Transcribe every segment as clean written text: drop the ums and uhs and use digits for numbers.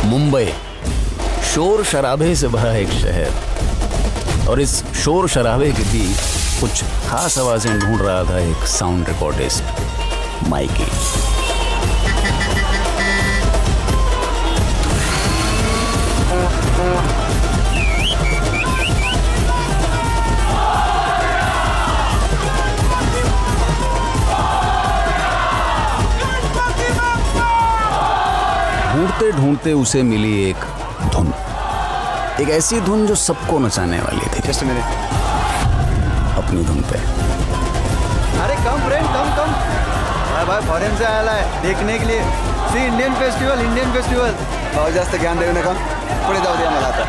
मुंबई शोर शराबे से भरा एक शहर, और इस शोर शराबे के बीच कुछ खास आवाजें ढूंढ रहा था एक साउंड रिकॉर्डिस्ट, माइकी। ढूंढते ढूंढते उसे मिली एक धुन, एक ऐसी धुन जो सबको नचाने वाली थी। जस्ट मिनट, अपनी धुन पे। अरे कम फ्रेंड कम भाई फॉरेन से आया है देखने के लिए। सी इंडियन फेस्टिवल बहुत जास्त ज्ञान देऊ नका, पुढे जाऊ द्या मला आता।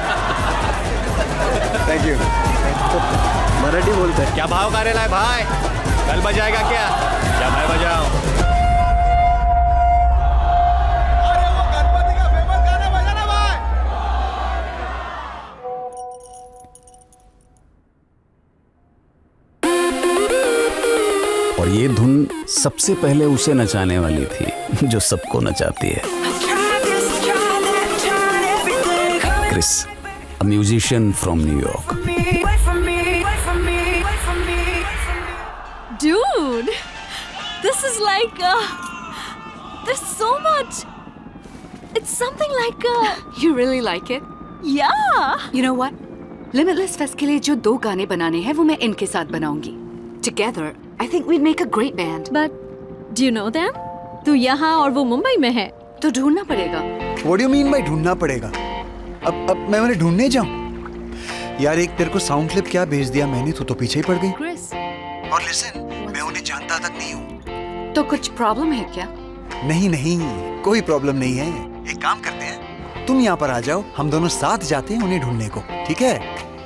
थँक्यू। मराठी बोलतोय। क्या भाव करेला है भाई? कल बजाएगा क्या? क्या मैं बजाऊं? अरे वो गणपति का फेमस गाना बजाना भाई। और ये धुन सबसे पहले उसे नचाने वाली थी जो सबको नचाती है। Chris, a musician from New York. Dude, this is like there's so much. It's something like You really like it? yeah. You know what? Limitless Fest के लिए जो 2 गाने बनाने हैं वो मैं इनके साथ बनाऊंगी. Together, I think we'd make a great band. But do you know them? तू यहाँ और वो मुंबई में है. तो ढूंढना पड़ेगा. What do you mean by ढूंढना पड़ेगा? अब मैं उन्हें ढूंढने जाऊं? यार एक तेरे को साउंड क्लिप क्या भेज दिया मैंने, तो पीछे ही पड़ गई। Chris, और लिसन, मैं उन्हें जानता तक नहीं हूँ। तो कुछ प्रॉब्लम है क्या? नहीं, कोई प्रॉब्लम नहीं है। एक काम करते हैं, तुम यहाँ पर आ जाओ, हम दोनों साथ जाते हैं उन्हें ढूंढने को, ठीक है?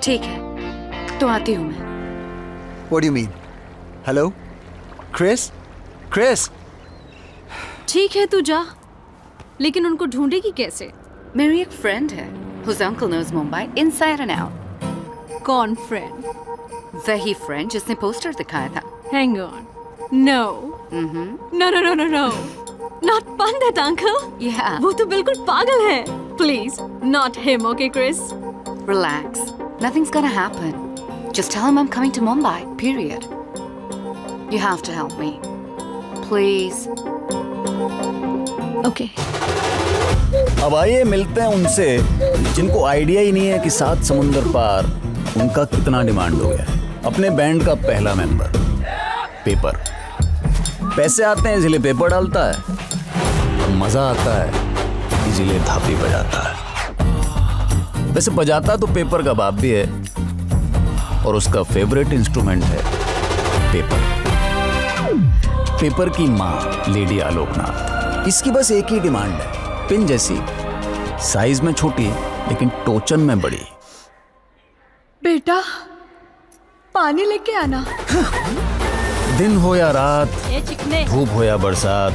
ठीक है, तो आती हूँ मैं. What do you mean? Hello, Chris? ठीक है तू जा. लेकिन उनको ढूंढेगी कैसे? मेरी एक फ्रेंड है whose uncle knows Mumbai inside and out. कौन friend? वही फ्रेंड जिसने पोस्टर दिखाया था. Hang on. No. No. Not Pandit uncle. Yeah. वो तो बिल्कुल पागल है. Please, not him, okay, Chris? Relax. Nothing's gonna happen. Just tell him I'm coming to Mumbai. Period. You have to help me. Please. Okay. अब आइए मिलते हैं उनसे जिनको आइडिया ही नहीं है कि 7 समुंदर पार उनका कितना डिमांड हो गया है। अपने बैंड का पहला मेंबर, पेपर। पैसे आते हैं इसलिए पेपर डालता है, मजा आता है इसलिए थापी बजाता है। वैसे बजाता तो पेपर का बाप भी है और उसका फेवरेट इंस्ट्रूमेंट है पेपर। पेपर की माँ लेडी आलोकनाथ, इसकी बस एक ही डिमांड है, पिन जैसी, साइज में छोटी लेकिन टोचन में बड़ी। बेटा, पानी लेके आना। दिन हो या रात, ये चिकने। धूप हो या बरसात,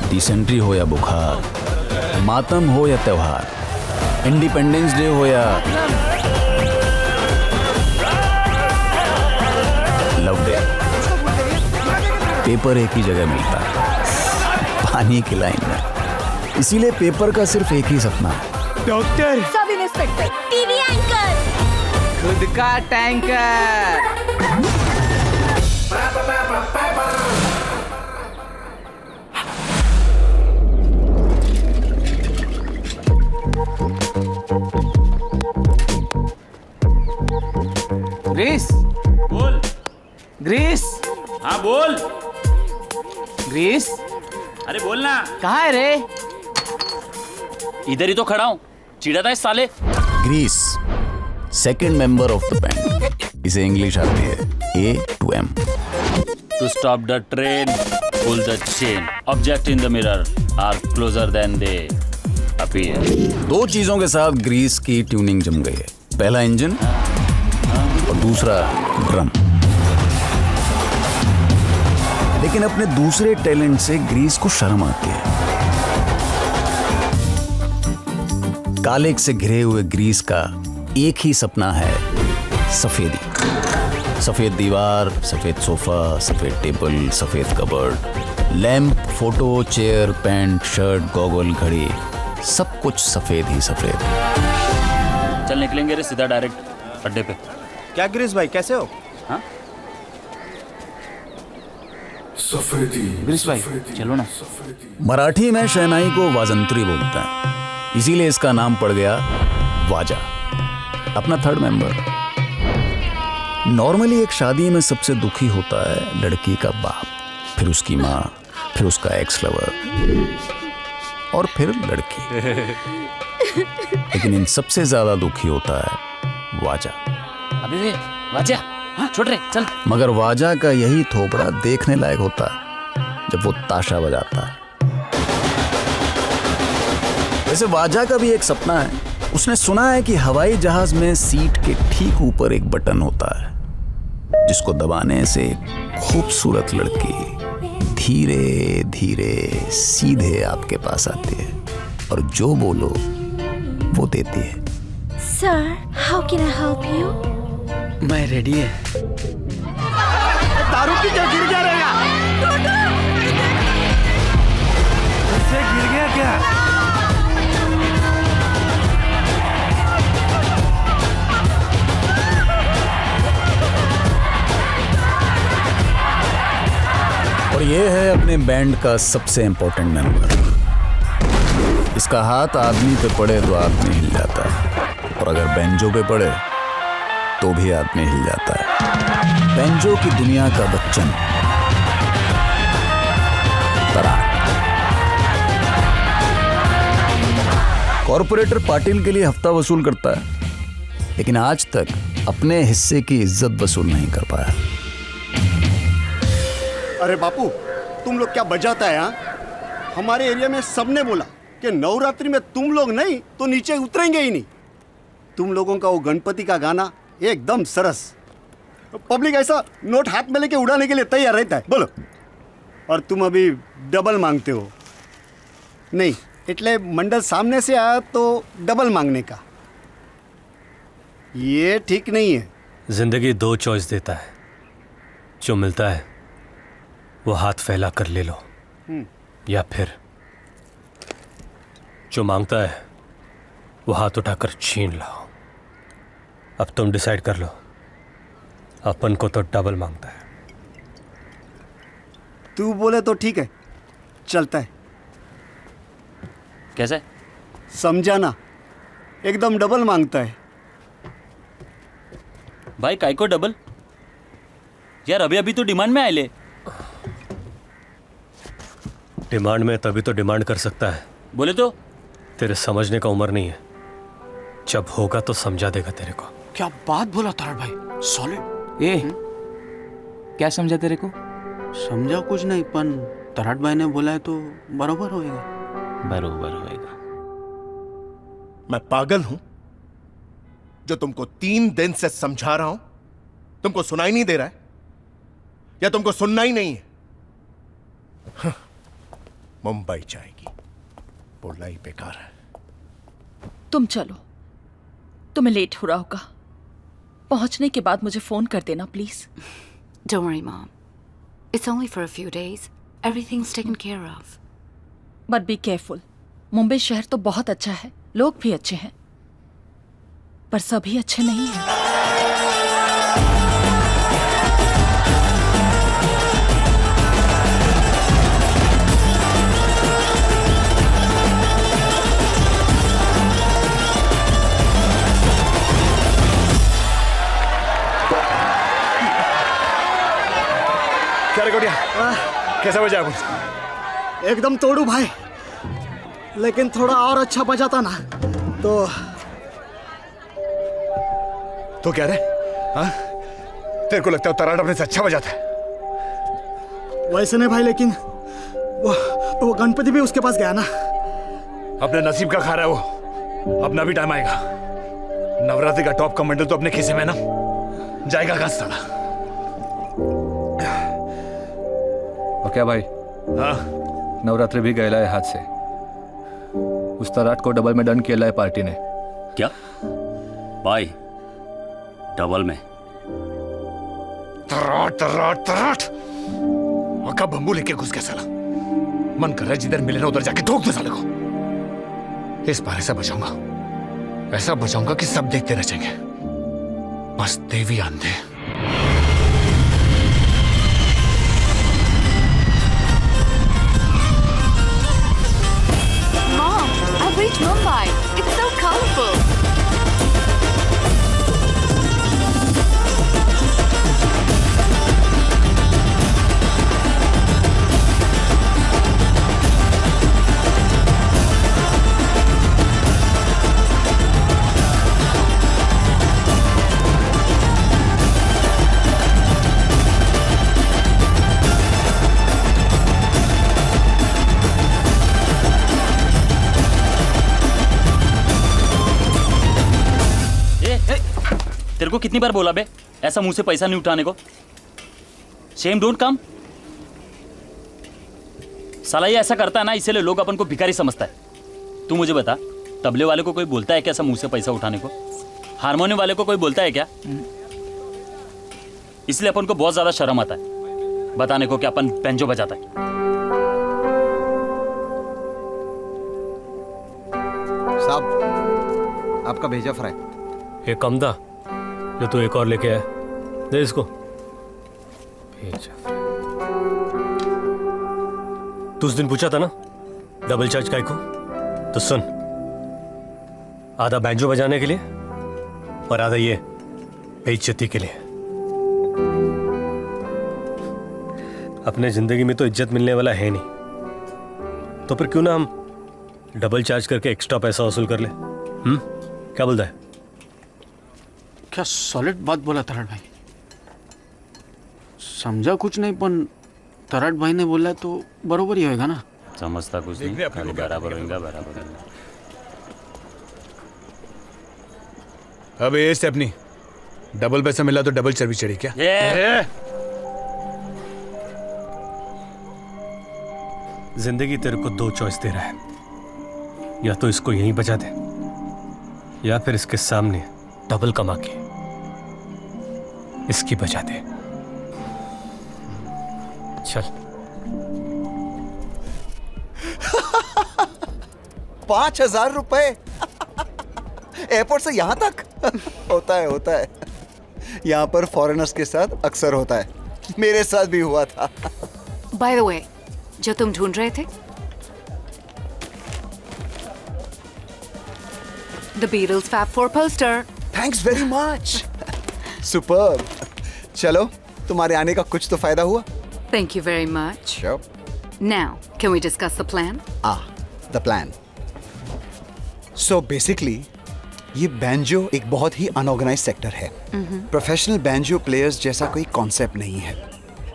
डिसेंट्री हो या बुखार, मातम हो या त्योहार, इंडिपेंडेंस डे हो या लव डे, पेपर एक ही जगह मिलता है, पानी की लाइन में। इसीलिए पेपर का सिर्फ एक ही सपना है, doctor, sub inspector, TV anchor, खुद का टैंकर। ग्रीस, बोल। ग्रीस, हाँ बोल। ग्रीस, अरे बोलना। कहाँ है रे? इधर ही तो खड़ा हूँ, चिढ़ा था इस साले। Grace, second member of the band. इसे इंग्लिश आती है A to M। To stop the train, pull the chain. Object in the mirror are closer than they appear. 2 चीजों के साथ ग्रीस की ट्यूनिंग जम गई है, पहला इंजन और दूसरा ड्रम। लेकिन अपने दूसरे टैलेंट से ग्रीस को शर्म आती है। काले से घिरे हुए ग्रीस का एक ही सपना है, सफेदी। सफेद दीवार, सफेद सोफा, सफेद टेबल, सफेद cupboard, lamp, photo, chair, pant, shirt, goggle, घड़ी, सब कुछ सफेद ही सफेद। चल निकलेंगे रे सीधा डायरेक्ट अड्डे पे। क्या गिरीश भाई कैसे हो? हाँ गिरीश भाई चलो ना। मराठी में शहनाई को वाजंत्री बोलते हैं, इसीलिए इसका नाम पड़ गया वाजा। अपना थर्ड मेंबर। नॉर्मली एक शादी में सबसे दुखी होता है लड़की का बाप, फिर उसकी माँ, फिर उसका एक्स लवर और फिर लड़की। लेकिन इन सबसे ज्यादा दुखी होता है वाजा। अबे वे वाजा, हाँ छोड़ रे चल। मगर वाजा का यही थोपड़ा देखने लायक होता है जब वो ताशा बजाता है। वैसे वाजा का भी एक सपना है। उसने सुना है कि हवाई जहाज में सीट के ठीक ऊपर एक बटन होता है जिसको दबाने से खूबसूरत लड़की धीरे धीरे सीधे आपके पास आती है और जो बोलो वो देती है। Sir, how can I help you? मैं रेडी है। दारू पी के गिर गया रहेगा। उससे गिर गया क्या? और ये है अपने बैंड का सबसे इंपॉर्टेंट मेंबर। इसका हाथ आदमी पे पड़े तो आदमी हिल जाता है, और अगर बैंजो पे पड़े तो भी आदमी हिल जाता है। बैंजो की दुनिया का बच्चन तराट। कॉर्पोरेटर पाटिल के लिए हफ्ता वसूल करता है, लेकिन आज तक अपने हिस्से की इज्जत वसूल नहीं कर पाया। अरे बापू, तुम लोग क्या बजाता है यहाँ? हमारे एरिया में सबने बोला कि नवरात्रि में तुम लोग नहीं तो नीचे उतरेंगे ही नहीं। तुम लोगों का वो गणपति का गाना एकदम सरस। पब्लिक ऐसा नोट हाथ में लेके उड़ाने के लिए तैयार रहता है। बोलो। और तुम अभी डबल मांगते हो। नहीं, इतने मंडल सामने से आया तो डबल मांगने का, ये ठीक नहीं है। जिंदगी दो चॉइस देता है, जो मिलता है वो हाथ फैला कर ले लो, या फिर जो मांगता है वो हाथ उठाकर छीन लाओ। अब तुम डिसाइड कर लो, अपन को तो डबल मांगता है। तू बोले तो ठीक है, चलता है। कैसे? समझा ना, एकदम डबल मांगता है। भाई काय को डबल? यार अभी अभी तो डिमांड में आए ले। डिमांड में तभी तो डिमांड कर सकता है। बोले तो तेरे समझने का उम्र नहीं है, जब होगा तो समझा देगा तेरे को। क्या बात बोला तार भाई, सॉलिड। ए क्या समझा तेरे को? समझा कुछ नहीं, पण तराट भाई ने बोला है तो बरोबर होएगा। बरोबर होएगा। मैं पागल हूं जो तुमको 3 दिन से समझा रहा हूं? तुमको सुनाई नहीं दे रहा है, या तुमको सुनना ही नहीं है? मुंबई जाएगी, बोलना ही बेकार है। तुम चलो, तुम्हें लेट हो रहा होगा। पहुंचने के बाद मुझे फोन कर देना please. Don't worry, Mom. It's only for a few days. Everything's taken care of. But be careful. Mumbai शहर तो बहुत अच्छा है, लोग भी अच्छे हैं, पर सभी अच्छे नहीं हैं। क्या रे गोटिया, कैसा बजा कुछ? एकदम तोड़ू भाई, लेकिन थोड़ा और अच्छा बजाता ना तो क्या रे? हाँ? तेरे को लगता है तराट अपने से अच्छा बजाता है? वैसे नहीं भाई, लेकिन वो गणपति भी उसके पास गया ना। अपने नसीब का खा रहा है वो। अपना भी टाइम आएगा। नवरात्रि का टॉप कमेंडल तो अपने खिसे में ना जाएगा कहां साला। और क्या भाई? हाँ? नवरात्रि भी गया है हाथ से। उस तराट को डबल में डन किया है पार्टी ने। क्या भाई? डबल में? तराट तराट तराट मक्का बम्बू लेके घुस गया साला। मन कर रहा है जिधर मिले ना उधर जाके ठोक दे साले को। इस बार ऐसा बचाऊंगा, ऐसा बचाऊंगा कि सब देखते रह जाएंगे, बस देवी आंधे। Mom, I've reached Mumbai. It's so colorful. तेरे को कितनी बार बोला बे ऐसा मुंह से पैसा नहीं उठाने को? Shame don't come. साला ये ऐसा करता है ना, इसीलिए लोग अपन को भिखारी समझता है। तू मुझे बता, तबले वाले को कोई बोलता है क्या ऐसा मुंह से पैसा उठाने को? हारमोनियम वाले को कोई बोलता है क्या? इसलिए अपन को बहुत ज्यादा शर्म आता है बताने को कि अपन पेंजो बजाता है। साहब, आपका भेजा फ्राई। ये कम था जो तू एक और लेके आया, दे इसको। तू उस दिन पूछा था ना डबल चार्ज काय को, तो सुन, आधा बैंजो बजाने के लिए और आधा ये बेइज्जती के लिए। अपने जिंदगी में तो इज्जत मिलने वाला है नहीं, तो फिर क्यों ना हम डबल चार्ज करके एक्स्ट्रा पैसा वसूल कर ले? क्या बोलता है? क्या सॉलिड बात बोला तराट भाई, समझा कुछ नहीं, पण तराट भाई ने बोला तो बरोबर ही होएगा ना। समझता कुछ नहीं, खाली बराबर होगा, बराबर होगा। अब ये स्टेपनी, डबल पैसा मिला तो डबल चर्बी चढ़ी क्या? जिंदगी तेरे को दो चॉइस दे रहा है, या तो इसको यहीं बजा दे या फिर इसके सामने डबल कमा के इसकी बजा दे। चल। 5,000 रुपए एयरपोर्ट से यहां तक? होता है यहाँ पर फॉरेनर्स के साथ अक्सर होता है, मेरे साथ भी हुआ था। By the way, जो तुम ढूंढ रहे थे, The Beatles Fab 4 poster. Thanks very much. Superb. चलो, तुम्हारे आने का कुछ तो फायदा हुआ। Thank you very much. Sure. Now, can we discuss the plan? The plan. So basically, ये बैंजो एक बहुत ही अनऑर्गेनाइज्ड सेक्टर है। प्रोफेशनल बैंजो प्लेयर्स जैसा कोई कॉन्सेप्ट नहीं है।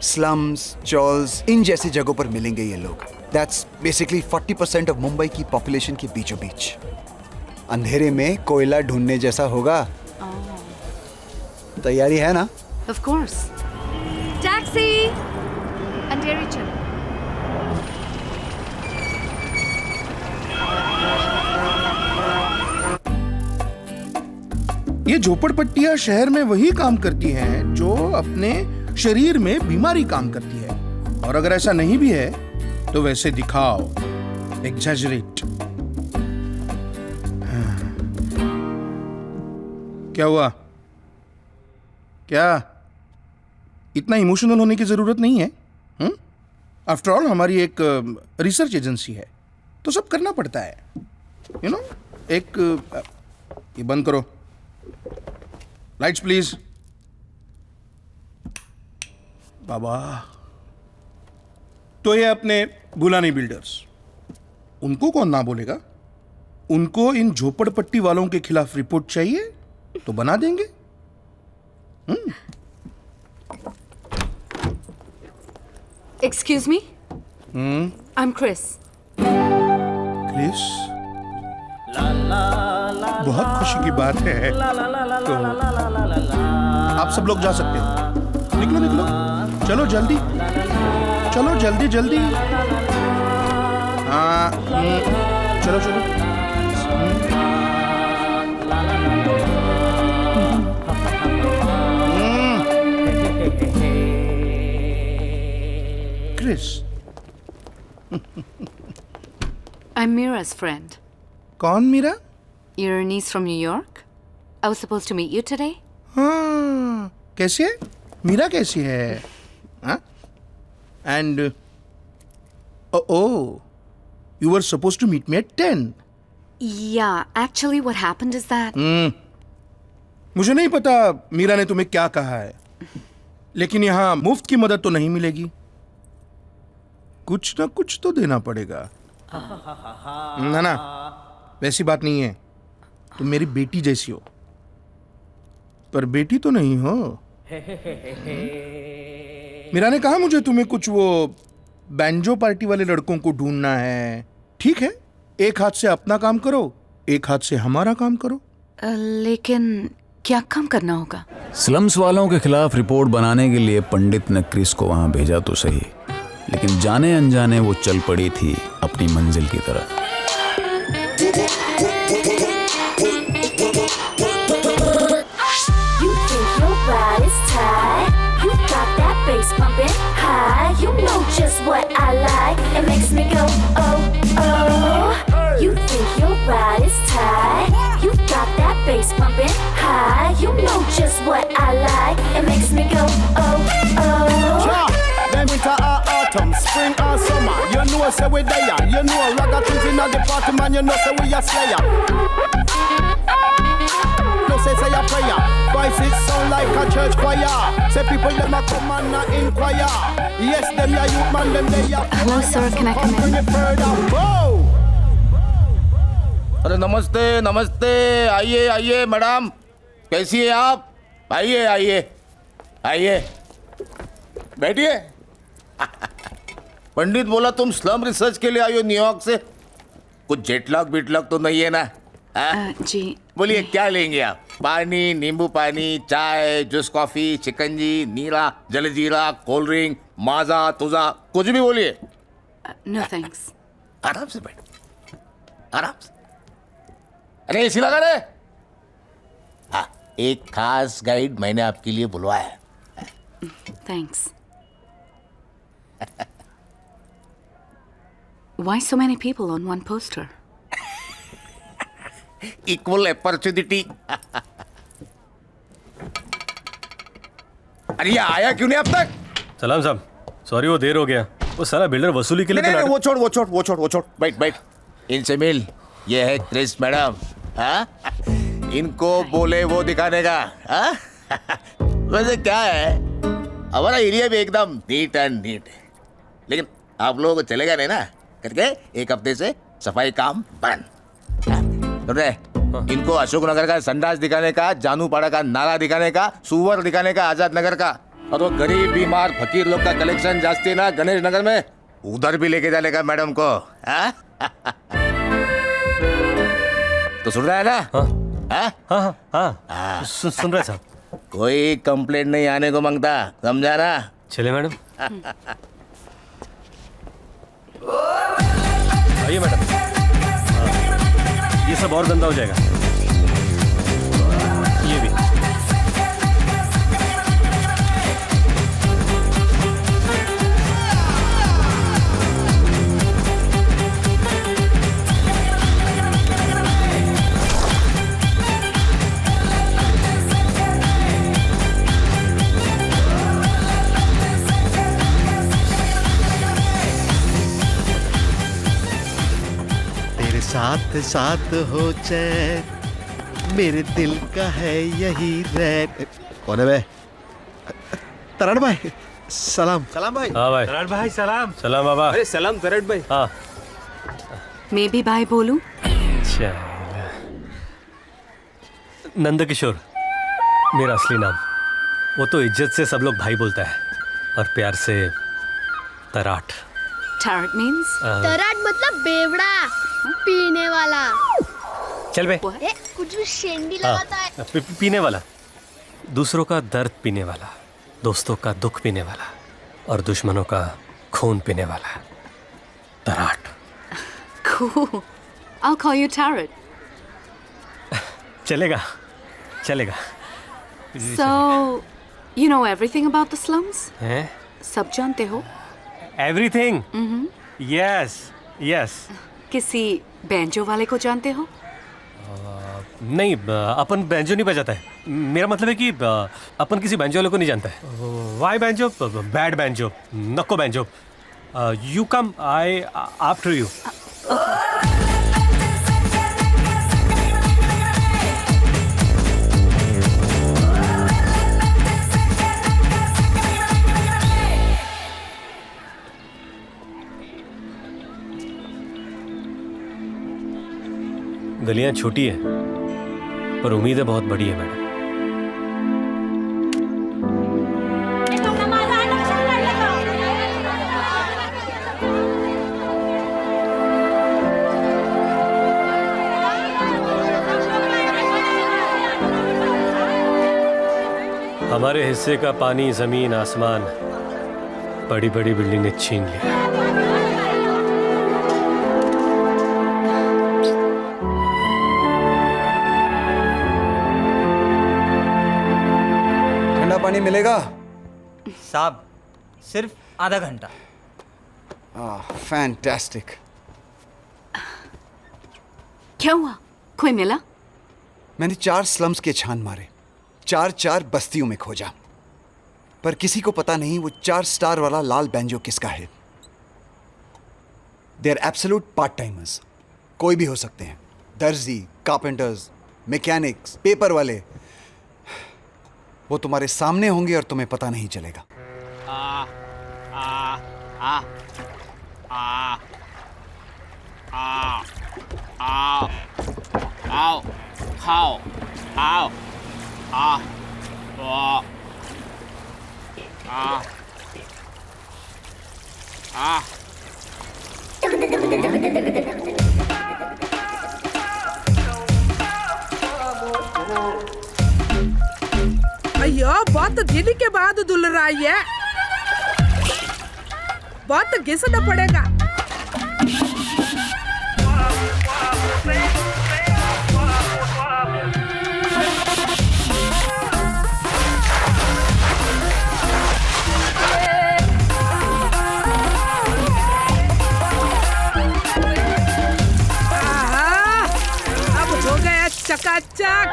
स्लम्स, चॉल्स, इन जैसी जगहों पर मिलेंगे ये लोग। That's basically 40% ऑफ मुंबई की पॉपुलेशन के बीचों बीच। अंधेरे में कोयला ढूंढने जैसा होगा। तैयारी है ना? Of course. Taxi! अंधेरी चलो। ये झोपड़पट्टियां शहर में वही काम करती हैं जो अपने शरीर में बीमारी काम करती है, और अगर ऐसा नहीं भी है तो वैसे दिखाओ, एग्जैजरेट। क्या हुआ? क्या इतना इमोशनल होने की जरूरत नहीं है? आफ्टर ऑल हमारी एक रिसर्च एजेंसी है, तो सब करना पड़ता है, यू नो। एक ये बंद करो, लाइट्स प्लीज। बाबा, तो ये अपने बुलानी बिल्डर्स, उनको कौन ना बोलेगा? उनको इन झोपड़पट्टी वालों के खिलाफ रिपोर्ट चाहिए तो बना देंगे। Excuse me? I'm Chris. Chris, बहुत खुशी की बात है। तो आप सब लोग जा सकते हो। निकलो निकलो, चलो जल्दी, चलो जल्दी जल्दी। हाँ, चलो चलो। Chris. I'm Mira's friend. कौन Meera? Your niece from New York? I was supposed to meet you today. हाँ, कैसी है? मीरा कैसी है? हाँ? And oh, you were supposed to meet me at 10. Yeah, actually what happened is that मुझे नहीं पता मीरा ने तुम्हें क्या कहा है, लेकिन यहाँ मुफ्त की मदद तो नहीं मिलेगी, कुछ ना कुछ तो देना पड़ेगा। ना ना, वैसी बात नहीं है, तुम मेरी बेटी जैसी हो, पर बेटी तो नहीं हो। मीरा ने कहा मुझे तुम्हें कुछ वो बैंजो पार्टी वाले लड़कों को ढूंढना है। ठीक है, एक हाथ से अपना काम करो, एक हाथ से हमारा काम करो। लेकिन क्या काम करना होगा? स्लम्स वालों के खिलाफ रिपोर्ट बनाने के लिए पंडित ने क्रिस को वहां भेजा तो सही, लेकिन जाने अनजाने वो चल पड़ी थी अपनी मंजिल की तरफ। Bass pumping high, you know just what I like. It makes me go oh oh. Yeah, then winter or autumn, spring or summer. You know say we there. You know ragga things inna the party man. You know say we a slayer. No say a prayer. Voices sound like a church choir. Say people them a come and a inquire. Yes, them ya youth man, them they ya. Hello sir, can I come in? Whoa. अरे नमस्ते नमस्ते, आइए आइए madam, कैसी है आप? आइए आइए आइए, बैठिए। पंडित बोला तुम स्लम रिसर्च के लिए आई हो न्यूयॉर्क से, कुछ जेटलॉग बिटलॉग तो नहीं है ना? जी बोलिए क्या लेंगे आप? पानी, नींबू पानी, चाय, जूस कॉफी, चिकंजी, नीला, जलजीरा, कोल्ड ड्रिंक, माजा, तुजा, कुछ भी बोलिए। No thanks. आराम से बैठो, आराम से। अरे एसी लगा रे। हाँ, एक खास गाइड मैंने आपके लिए बुलवाया है। Thanks. Why so many people on one poster? Equal opportunity. अरे ये आया क्यों नहीं अब तक? सलाम साहब, सॉरी वो देर हो गया, वो सारा बिल्डर वसूली के लिए। नहीं, वो छोड़, बैठ। इनसे मिल, ये है क्रिस मैडम। हाँ, इनको बोले वो दिखाने का। हाँ? वैसे क्या है, हमारा एरिया भी एकदम नीट एंड नीट है, लेकिन आप लोगों को चलेगा नहीं ना करके एक हफ्ते से सफाई काम बंद। इनको अशोक नगर का संडास दिखाने का, जानूपाड़ा का नाला दिखाने का, सुवर दिखाने का, आजाद नगर का, और वो गरीब बीमार फकीर लोग का कलेक्शन जास्ती है ना गणेश नगर में, उधर भी लेके जाने का मैडम को। हाँ? तो सुन रहा है ना? हाँ, सुन रहे साहब। कोई कंप्लेंट नहीं आने को मांगता, समझा ना? चले मैडम। आइए मैडम, ये सब और गंदा हो जाएगा, ये भी। साथ साथ हो चैन, मेरे दिल का है यही रैन। कौन है बे? तरण भाई, सलाम। सलाम भाई। हाँ भाई। तरण भाई सलाम। सलाम बाबा। अरे सलाम तरण भाई। हाँ। मैं भी भाई बोलूं? नंदकिशोर मेरा असली नाम, वो तो इज्जत से सब लोग भाई बोलता है, और प्यार से तराट। Tarot means? तराट मतलब बेवड़ा, पीने वाला। चल बे। कुछ भी शेंडी लगाता है। पीने वाला, दूसरों का दर्द पीने वाला, दोस्तों का दुख पीने वाला, और दुश्मनों का खून पीने वाला। तराट। Cool. I'll call you Tarot. चलेगा। So, you know everything about the slums? हैं? सब जानते हो? Everything? Yes. किसी बैंजो वाले को जानते हो? नहीं, अपन बैंजो नहीं बजाता है। मेरा मतलब है कि अपन किसी बैंजो वाले को नहीं जानता है। Why banjo? बैड बैंजो, नको banjo. You come, I after you. गलियां छोटी है पर उम्मीदें बहुत बड़ी है मैडम। हमारे हिस्से का पानी, जमीन, आसमान बड़ी बड़ी बिल्डिंग ने छीन लिया। पानी मिलेगा साहब? सिर्फ आधा घंटा। फैंटास्टिक। क्या हुआ? कोई मिला? मैंने 4 स्लम्स के छान मारे, 4 बस्तियों में खोजा, पर किसी को पता नहीं वो 4 स्टार वाला लाल बैंजो किसका है। They are absolute part timers, कोई भी हो सकते हैं। दर्जी, कारपेंटर्स, मैकेनिक्स, पेपर वाले। वो तुम्हारे सामने होंगे और तुम्हें पता नहीं चलेगा। अयो, बहुत दिन के बाद धुल रहा है, बहुत घिसना पड़ेगा। अब हो गया चकाचक।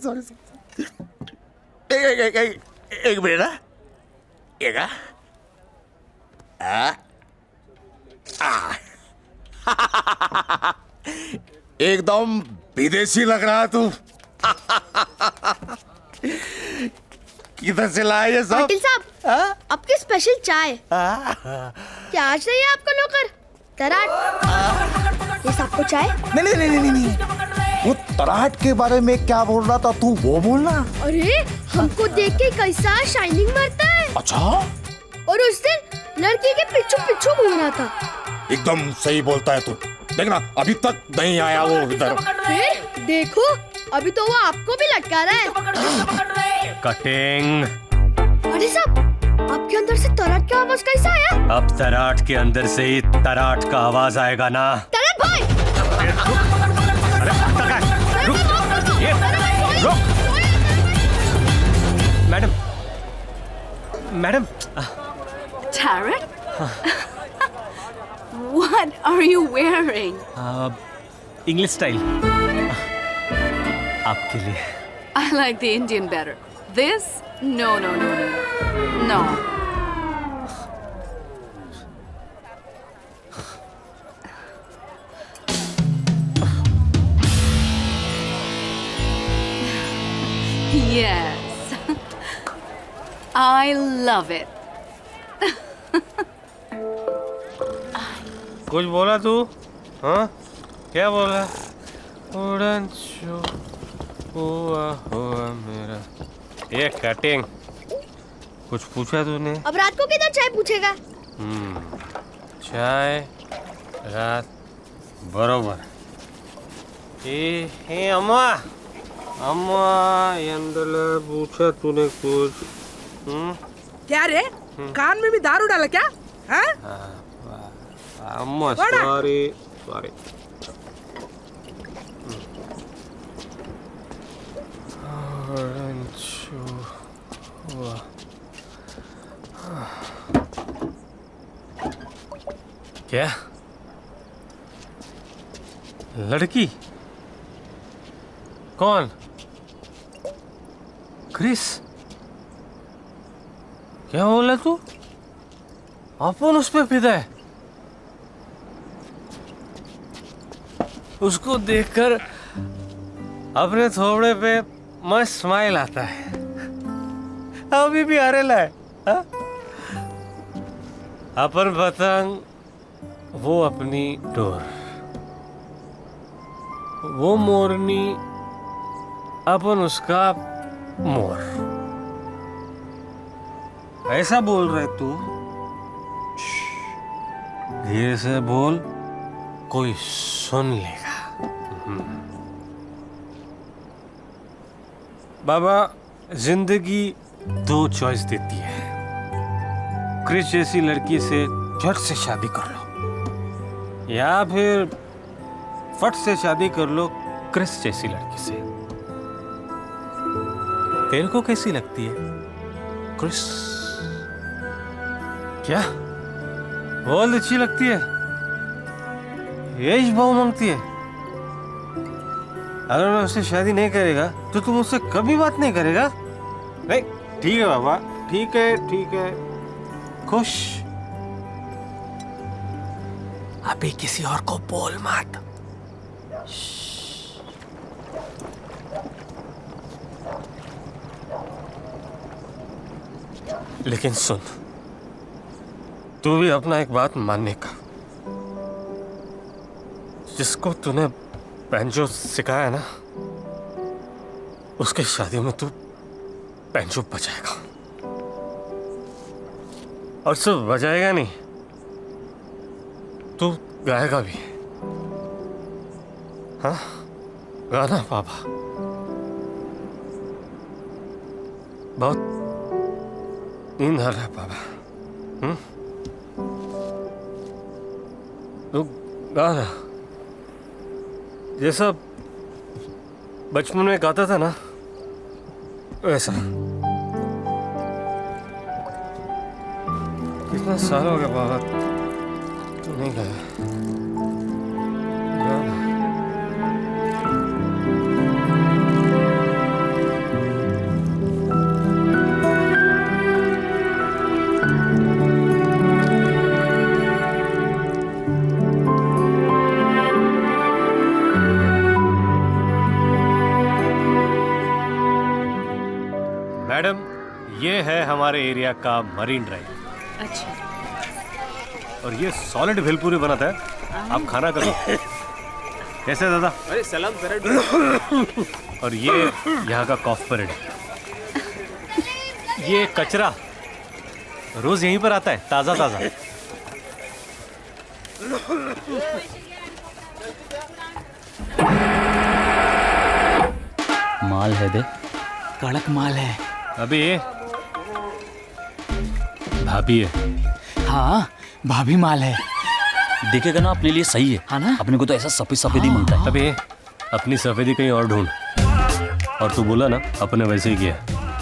सॉरी। एक मिनट ना, एकदम विदेशी लग रहा तू। किधर से लाए ये सब? पाटिल साहब, आपकी स्पेशल चाय। क्या चाहिए आपको नौकर? तराट। ये सबको चाय? नहीं। वो तराट के बारे में क्या बोल रहा था तू, वो बोलना। अरे हमको देख के कैसा शाइनिंग मारता है। अच्छा। और उस दिन लड़की के पीछू घूम रहा था। एकदम सही बोलता है तू। देखना अभी तक नहीं आया वो इधर। फिर देखो, अभी तो वो आपको भी लटका रहा है। कटिंग। अरे साहब, आपके अंदर से तराट का आवाज कैसा आया? अब तराट के अंदर से ही तराट का आवाज आएगा ना। तराट भाई! Madam. Tarot? What are you wearing? English style. आपके लिए। I like the Indian better. This? No. No. Yes. I love it. कुछ बोला तू? हाँ? क्या बोला? उड़न छू हुआ मेरा। ये कटिंग। कुछ पूछा तूने? अब रात को किधर चाय पूछेगा? चाय रात बरोबर। हे अम्मा, अम्मा ಎಂದಲೇ पूछा तूने कुछ क्या रे कान में भी दारू डाला क्या हाँ? अम्मा बड़ा। सॉरी सॉरी क्या लड़की कौन क्रिस क्या बोला तू अपन उस पे फिदा है उसको देखकर अपने थोबड़े पे मस्त स्माइल आता है अभी भी आ रहा है हा? अपन पतंग वो अपनी डोर वो मोरनी अपन उसका मोर ऐसा बोल रहे तू धीरे से बोल कोई सुन लेगा बाबा जिंदगी दो चॉइस देती है क्रिस जैसी लड़की से झट से शादी कर लो या फिर फट से शादी कर लो क्रिस जैसी लड़की से तेरे को कैसी लगती है क्रिस क्या बहुत अच्छी लगती है एज बहुत मांगती है अगर मैं उससे शादी नहीं करेगा तो तुम उससे कभी बात नहीं करेगा नहीं ठीक है बाबा ठीक है खुश अभी किसी और को बोल मत लेकिन सुन तू भी अपना एक बात मानने का जिसको तूने बैंजो सिखाया ना उसके शादी में तू बैंजो बजाएगा और सिर्फ बजाएगा नहीं तू गाएगा भी हाँ गाना पापा बहुत नींद आ रहा है पापा तू गाना जैसा बचपन में गाता था ना वैसा कितना साल हो गया बाबा तू नहीं गाया गाना मैडम ये है हमारे एरिया का मरीन ड्राइव अच्छा और ये सॉलिड भेलपूरी बनाता है आप खाना करो कैसे दादा अरे सलाम परेड और ये यहाँ का कॉफ परेड ये कचरा रोज यहीं पर आता है ताजा ताजा माल है दे कड़क माल है अभी ये भाभी है हाँ भाभी माल है देखेगा ना अपने लिए सही है हाँ ना अपने को तो ऐसा सफेदी मिलता है अभी अपनी सफेदी कहीं और ढूंढ और तू बोला ना अपन ने वैसे ही किया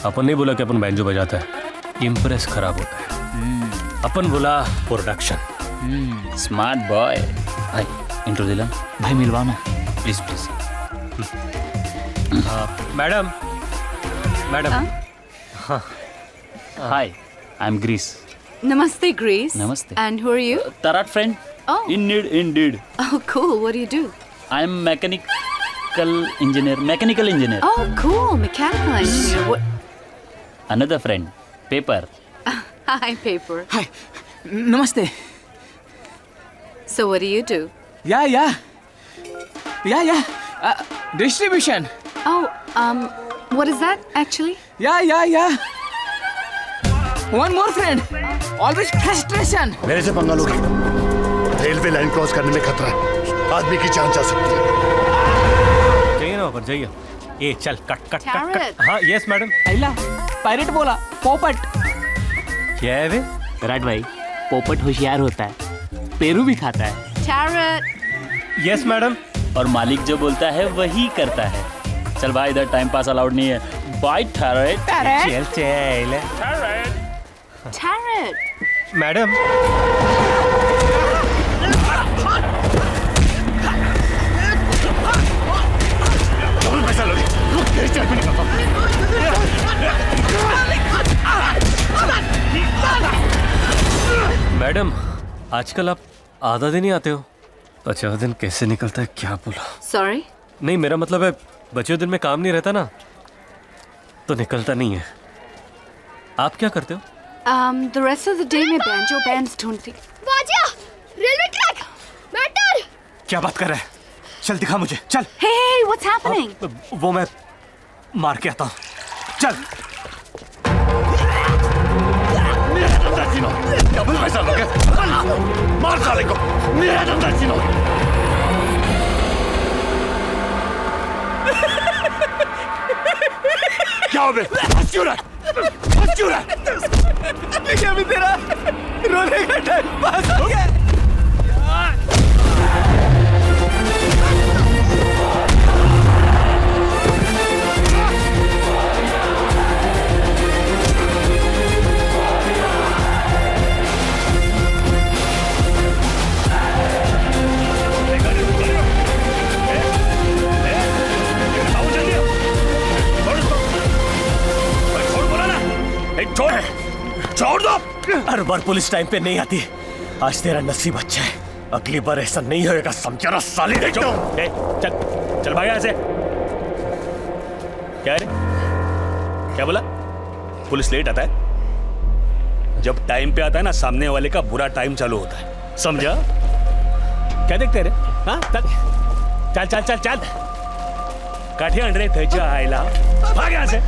अपन नहीं बोला कि अपन बैंजो बजाता है इम्प्रेस खराब होता है अपन बोला प्रोडक्शन स्मार्ट बॉय भाई इंट्रो दिला भाई मिलवाओ ना please madam madam hi I am Grace Namaste, Grace. Namaste. And who are you? Tarat friend. Oh. Indeed. Oh, cool. What do you do? I am mechanical engineer. Oh, cool. Mechanical engineer. What? Another friend. Paper. Hi, Paper. Hi. Namaste. So what do you do? Yeah. Distribution. Oh, what is that actually? Yeah. One more friend. Always frustration. मेरे से पंगा लोगे railway line cross करने में खतरा है आदमी की जान जा सकती है जाइए ना ऊपर जाइए ए चल cut cut cut Carrot. Cut हाँ यस मैडम आइला पायरेट बोला पोपट क्या है वे विराट भाई पोपट होशियार होता है पेरू भी खाता है Carrot. यस मैडम और मालिक जो बोलता है वही करता है। चल भाई, इधर टाइम पास अलाउड नहीं है। बाय टैरेट। चल चल Carrot. मैडम पैसा लोगे मैडम आजकल आप आधा दिन ही आते हो, 50 दिन कैसे निकलता है क्या बोला। Sorry. नहीं मेरा मतलब है बचे दिन में काम नहीं रहता ना तो निकलता नहीं है। आप क्या करते हो? The rest of the day मैं banjo bands ढूंढती। वाजिया, रेलवे ट्रैक, मैटर। क्या बात कर रहा है? चल दिखा मुझे, चल। Hey, what's happening? वो मैं मार के आता हूँ, चल। डबल पैसा लोगे, मार साले को। क्या हो बे? हंस क्यों रहा है? हंस क्यों रहा है? क्या भी तेरा रोने का टाइम पास हो गया। छोड़ दो। हर बार पुलिस टाइम पे नहीं आती, आज तेरा नसीब अच्छा है, अगली बार ऐसा नहीं होएगा, समझा ना साले। चल चल भाग यहाँ से। क्या रे, क्या बोला? पुलिस लेट आता है? जब टाइम पे आता है ना, सामने वाले का बुरा टाइम चालू होता है, समझा? क्या देखते रे? हाँ चल चल चल चल, काठी अंडरे थैच्या आईला, भाग यहाँ से।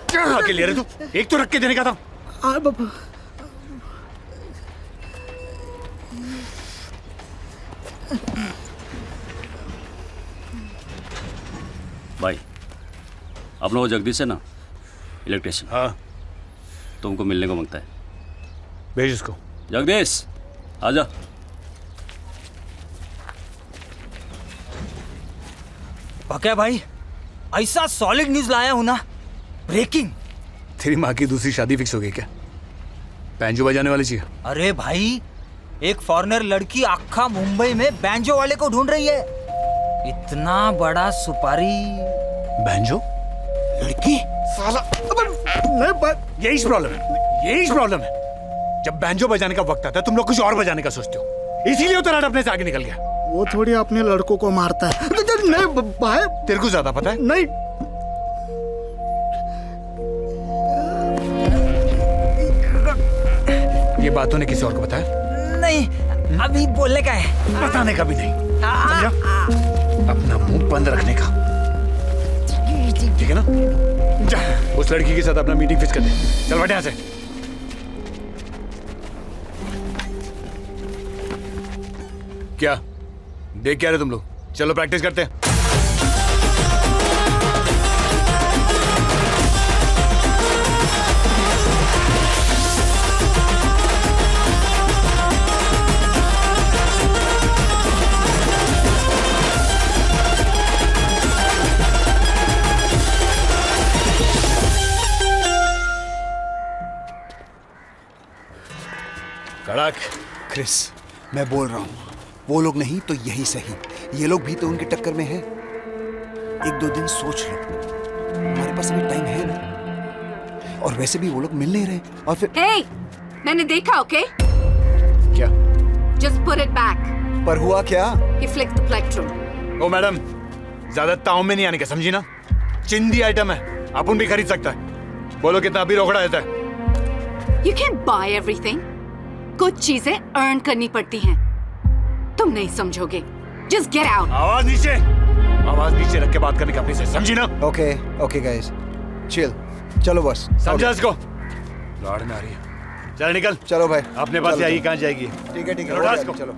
क्या के ले रहे तू? एक तो रख के देने का था। भाई अपना वो जगदीश है ना, इलेक्ट्रिशियन। हाँ तुमको मिलने को मांगता है। भेज उसको। जगदीश आजा। क्या भाई, ऐसा सॉलिड न्यूज लाया हूं ना, ब्रेकिंग। तेरी माँ की दूसरी शादी फिक्स हो गई क्या? बैंजो बजाने वाली चाहिए। अरे भाई, एक फॉरेनर लड़की आखा मुंबई में बैंजो वाले को ढूंढ रही है। इतना बड़ा सुपारी। बैंजो लड़की साला, यही प्रॉब्लम है, यही प्रॉब्लम है। जब बैंजो बजाने का वक्त आता है तुम लोग कुछ और बजाने का सोचते हो, इसीलिए उतराट अपने से आगे निकल गया। वो थोड़ी अपने लड़कों को मारता है। नहीं भाई, तेरे को ज्यादा पता है। नहीं, ये बात तूने किसी और को बताया? नहीं, अभी बोलने का है, बताने का भी नहीं, समझा? अपना मुंह बंद रखने का, ठीक है ना? जा उस लड़की के साथ अपना मीटिंग फिक्स कर दे। चल बैठ यहाँ से। क्या देख क्या रहे तुम लोग? चलो प्रैक्टिस करते हैं। कड़क। क्रिस, मैं बोल रहा हूँ, वो लोग नहीं तो यही सही, ये लोग भी तो उनकी टक्कर में हैं। 1-2 दिन सोच लो, हमारे पास अभी टाइम है ना। और वैसे भी वो लोग मिल नहीं रहे। और फिर Hey, मैंने देखा, okay? क्या? Just put it back. पर हुआ क्या? He flicked the plectrum. ओ मैडम, ज्यादा ताव में नहीं आने का, समझी ना? चिंदी आइटम है, अपन भी खरीद सकता है। बोलो कितना अभी रोकड़ा देता है? You can't buy everything. कुछ चीजें अर्न करनी पड़ती हैं। तुम नहीं समझोगे। Just get out. आवाज नीचे रख के बात करने का अपने से, समझी ना? ओके गाइस, चिल, चलो बस। समझा इसको? लौड़ में आ रही है। चल निकल। चलो भाई, अपने पास चलो, आएगी, चलो। कहाँ जाएगी? ठीक है ठीक है, चलो, हो डांस जाएगा, को। चलो।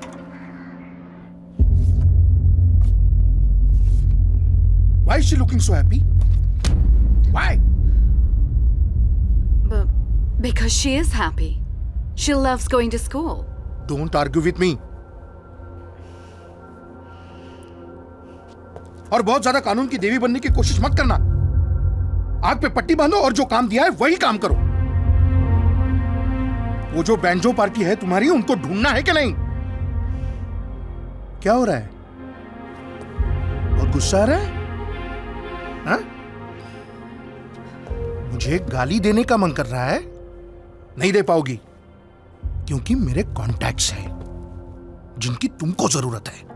Why is she looking so happy? Why? Because she is happy. She loves going to school. Don't argue with me. और बहुत ज्यादा कानून की देवी बनने की कोशिश मत करना। आग पे पट्टी बांधो और जो काम दिया है वही काम करो। वो जो बैंजो पार्टी है तुम्हारी, उनको ढूंढना है कि नहीं? क्या हो रहा है? और गुस्सा आ रहा है? हाँ? मुझे गाली देने का मन कर रहा है? नहीं दे पाओगी, क्योंकि मेरे कॉन्टैक्ट्स हैं जिनकी तुमको जरूरत है।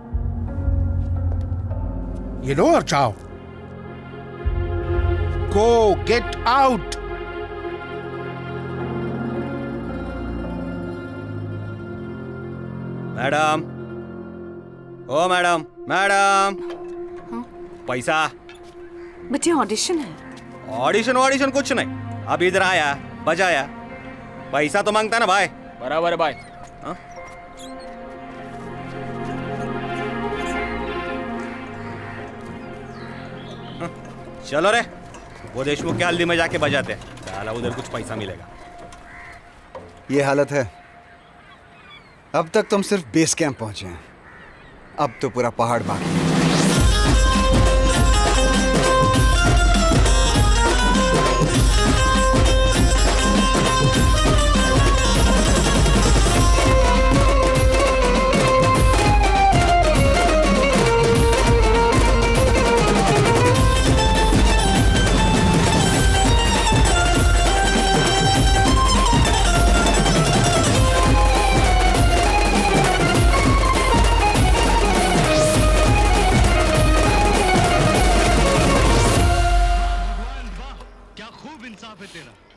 ये लो और जाओ। गो, गेट आउट। मैडम, ओ मैडम, मैडम, पैसा। बट ये ऑडिशन है। ऑडिशन कुछ नहीं। अब इधर आया, बजाया, पैसा तो मांगता ना भाई। बराबर है भाई। हाँ? चलो रे, वो देशमुख के हल्दी में जाके बजाते हैं, साला उधर कुछ पैसा मिलेगा। ये हालत है। अब तक तुम सिर्फ बेस कैंप पहुंचे हैं, अब तो पूरा पहाड़ बाकी है।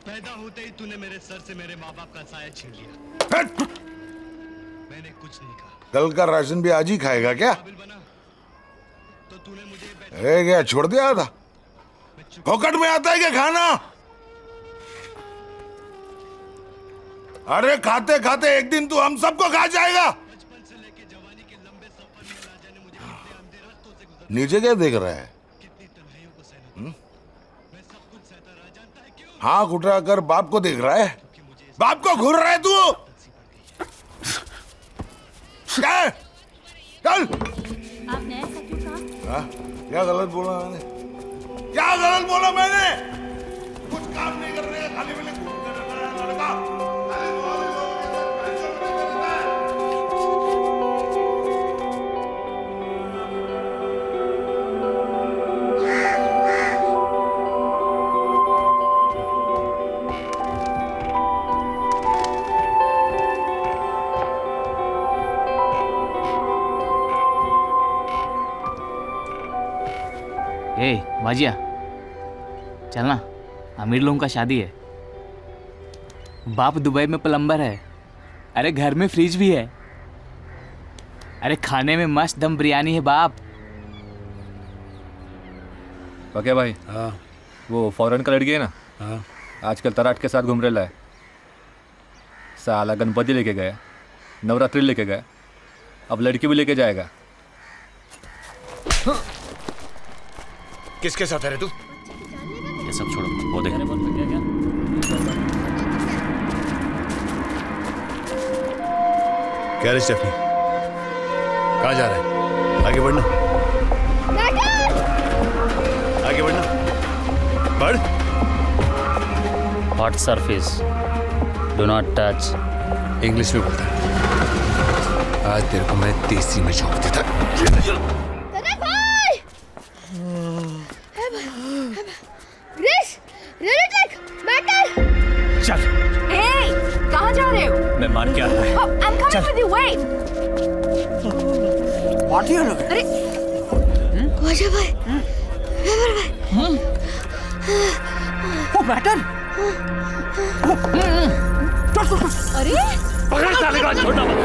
पैदा होते ही तूने मेरे सर से मेरे माँ बाप का साया छीन लिया। मैंने कुछ नहीं कहा। कल का राशन भी आज ही खाएगा क्या? क्या छोड़ दिया था? फोकट में आता है क्या खाना? अरे खाते खाते एक दिन तू हम सबको खा जाएगा। नीचे क्या देख रहा है? हाँ उठा कर बाप को देख रहा है? बाप को घूर रहा है तू? क्या है? चल। आपने ऐसा क्यों कहा? क्या गलत बोला मैंने? क्या गलत बोला मैंने? कुछ काम नहीं करने का, खाली मैंने घूम कर रखा है लड़का। ए बाजिया, चलना, अमीर लोगों का शादी है। बाप दुबई में प्लम्बर है। अरे घर में फ्रिज भी है। अरे खाने में मस्त दम बिरयानी है बाप। क्या भाई? हाँ। वो फॉरेन का लड़की है ना? हाँ। आजकल तराट के साथ घूम रहा है। साला गणपति लेके गया, नवरात्रि लेके गया, अब लड़की भी लेके जाएगा। किसके साथ है रे तू? ये सब छोड़ो, वो देख। क्या रे स्टेफनी, कहाँ जा रहा है? आगे बढ़ना, आगे बढ़ना, बढ़। Hot surface, do not touch. English में बोलता है। आज तेरे को मैं देसी में झोंक देता। चल। Hey, कहाँ जा रहे हो? मैं मान के आता है। Oh, I'm coming with you. Wait. What you look? अरे, वाजा भाई, वेबर भाई। वो मैटर। अरे पकड़ साले का, छोड़ना मत।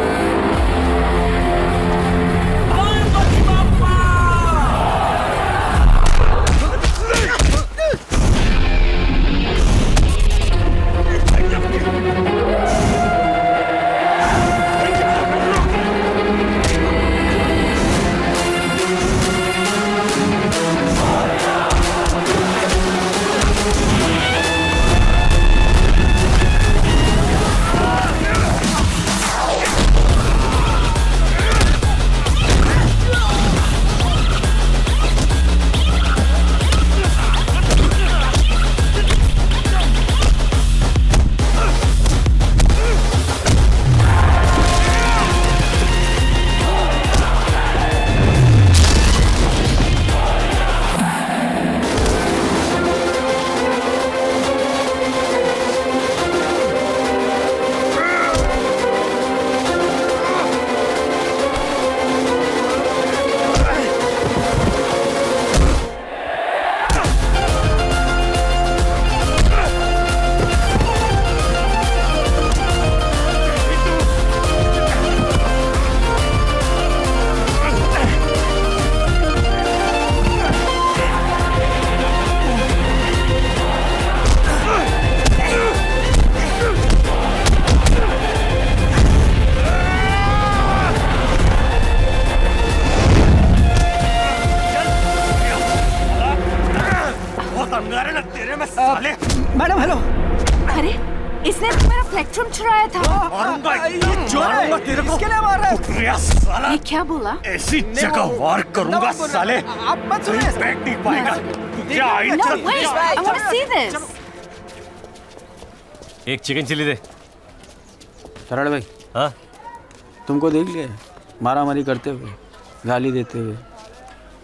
स्पेक्ट्रम चुराया था। मारूंगा तेरे को। इसके लिए मार रहा है? साला ये क्या बोला? ऐसी जगह वार करूंगा साले। आप मत सुनिए। बैठ नहीं पाएगा। जा No, wait, I want to see this. एक चिकन चिली दे। सरल भाई, हाँ तुमको देख लिया मारामारी करते हुए, गाली देते हुए।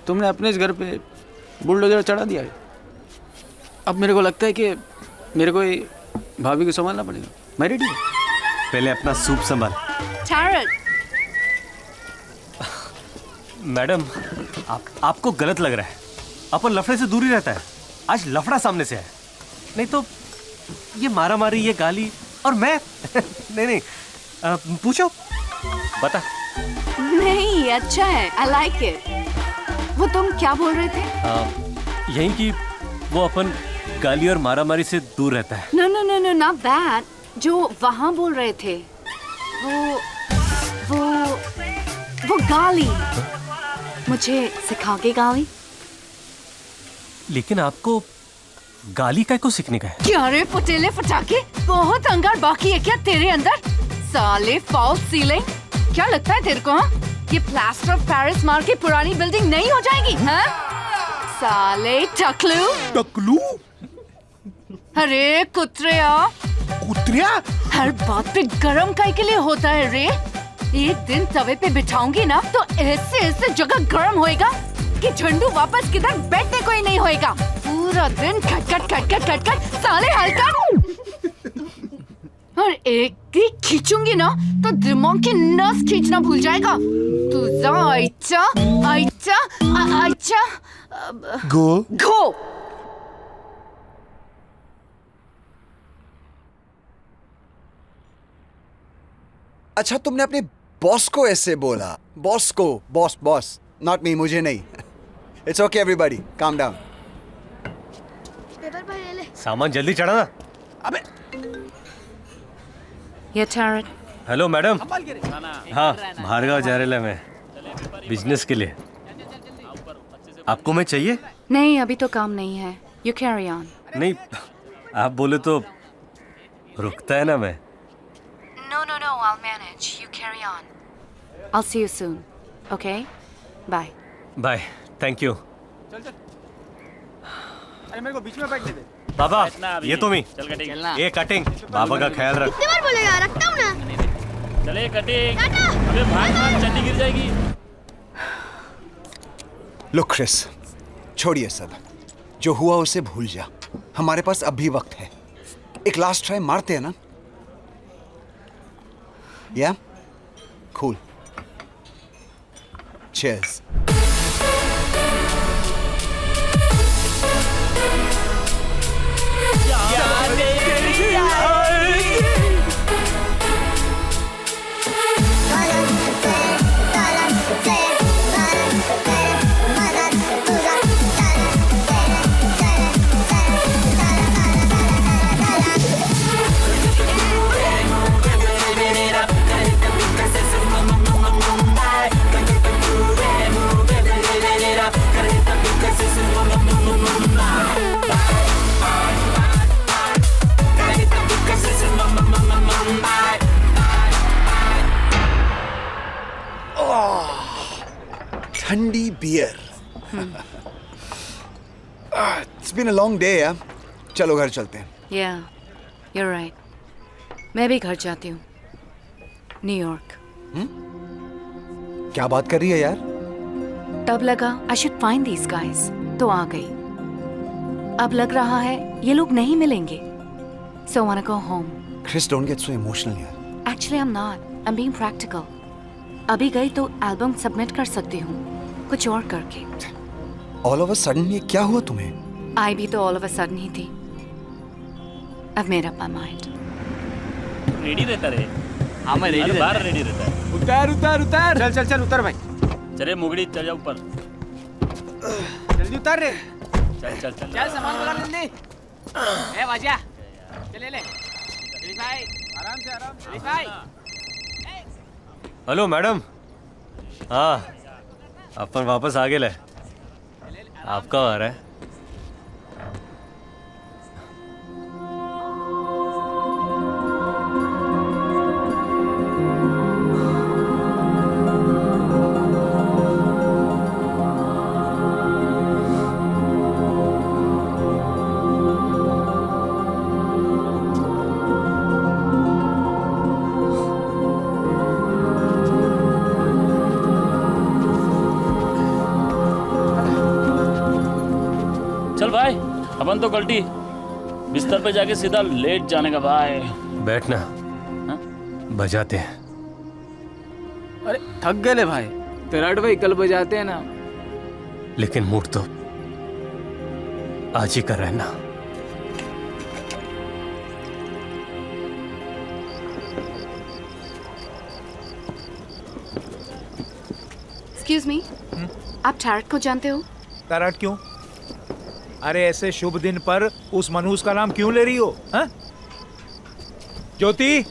तुमने अपने इस घर पे बुलडोजर चढ़ा दिया है। अब मेरे को लगता है कि मेरे को ये भाभी को संभालना पड़ेगा। मैं रेडी हूँ। पहले अपना सूप संभाल। Tarot. मैडम, आपको गलत लग रहा है। अपन लफड़े से दूर ही रहता है। आज लफड़ा सामने से है, नहीं तो ये मारा मारी, ये गाली और मैं नहीं पूछो, बता। नहीं, अच्छा है, I like it. वो तुम क्या बोल रहे थे? यही कि वो अपन गाली और मारा मारी से दूर रहता है। No, no, no, no, not that. जो वहाँ बोल रहे थे, वो गाली। मुझे सिखाओगे गाली? लेकिन आपको गाली का को सीखने का है? क्या रे फुटेले फटाके, बहुत अंगार बाकी है क्या तेरे अंदर? साले फॉल्स सीलिंग, क्या लगता है तेरे को? हाँ? ये प्लास्टर ऑफ पेरिस मार के पुरानी बिल्डिंग नहीं हो जाएगी? हाँ? साले टकलू। टकलू? अरे कुत्रिया। कुत्रिया? हर बात पे गरम काहे के लिए होता है रे? एक दिन तवे पे बिठाऊंगी ना तो ऐसे ऐसे जगह गरम होएगा कि झंडू वापस किधर बैठने को ही नहीं होएगा। पूरा दिन खटखट साले हल्का। और एक ही खींचूंगी ना तो दिमाग की नस खींचना भूल जाएगा। तू जा आइचा गो। अच्छा, तुमने अपने बॉस को ऐसे बोला? बॉस को? बॉस नॉट मी, मुझे नहीं। It's okay everybody, calm down. Paper पर ले। सामान जल्दी चढ़ाना। अबे ये टैरेट। Hello madam. हाँ, भार्गव जा रहा है मैं बिजनेस के लिए। आपको मैं चाहिए? नहीं, अभी तो काम नहीं है। You carry on. नहीं, आप बोले तो रुकता है ना मैं। No, I'll manage. You carry on. I'll see you soon. Okay? Bye. Bye, thank you. अरे मेरे को बीच में बैठने दे। बाबा, ये तो मी। चल कटिंग। ये कटिंग, बाबा का ख्याल रख। कितनी बार बोलेगा? रखता हूँ ना। चले कटिंग। अबे भाग चड्डी गिर जाएगी। लुक क्रिस, छोड़िए सब। जो हुआ उसे भूल जा। हमारे पास अब भी वक्त है। एक लास्ट ट्राई मारते हैं ना? Yeah? Cool. Cheers. ठंडी beer. It's been a long day, यार। चलो घर चलते हैं। Yeah, you're right. मैं भी घर जाती हूँ। न्यूयॉर्क। क्या बात कर रही है यार? तब लगा I should find these guys, तो आ गई। अब लग रहा है ये लोग नहीं मिलेंगे। So I wanna go home. Chris, don't get so emotional यार। Actually, I'm not. I'm being practical. अभी गई तो एल्बम सबमिट कर सकती हूँ, कुछ और करके। All of a sudden ये क्या हुआ तुम्हें? आई भी तो all of a sudden ही थी। I've made up my mind. Ready रहता रे। हाँ, मैं रेडी रहता। बाहर रेडी रहता है। उतार। चल उतर भाई। चले मुगड़ी, चल जा ऊपर। जल्दी उतार रे। चल। चल सामान बुला ले। ए वाजा, चले ले। भाई, आराम से। भाई। Hello madam. हाँ, अपन वापस आ गए। आप कहाँ आ रहा है? मान तो कल्टी, बिस्तर पे जाके सीधा लेट जाने का भाई। बैठना, बजाते हैं। अरे थक गए भाई, विराट भाई कल बजाते हैं ना। लेकिन मूड तो आज ही कर रहे हैं ना। एक्सक्यूज मी, आप टैरट को जानते हो? टैरट क्यों? अरे ऐसे शुभ दिन पर उस मनहूस का नाम क्यों ले रही हो? हाँ? ज्योति,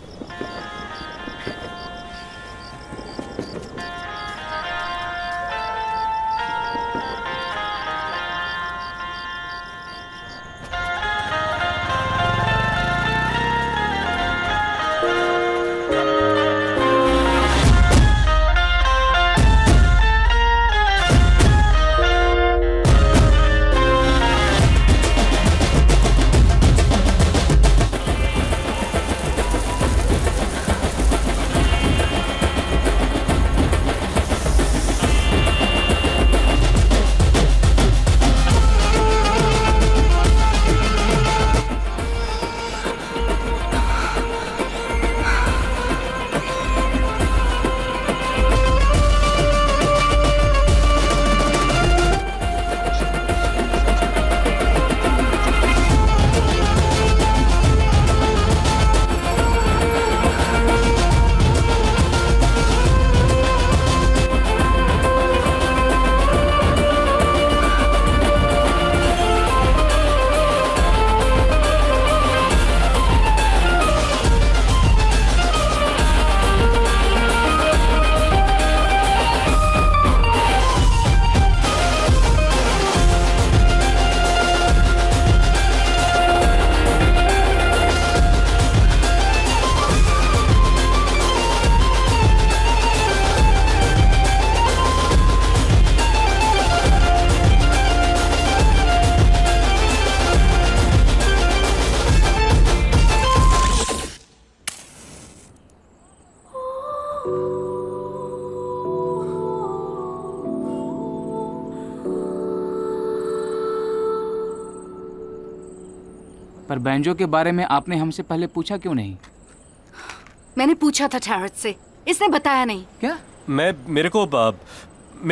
पर बैंजो के बारे में आपने हमसे पहले पूछा क्यों नहीं? मैंने पूछा था टैरट से, इसने बताया नहीं। क्या? मेरे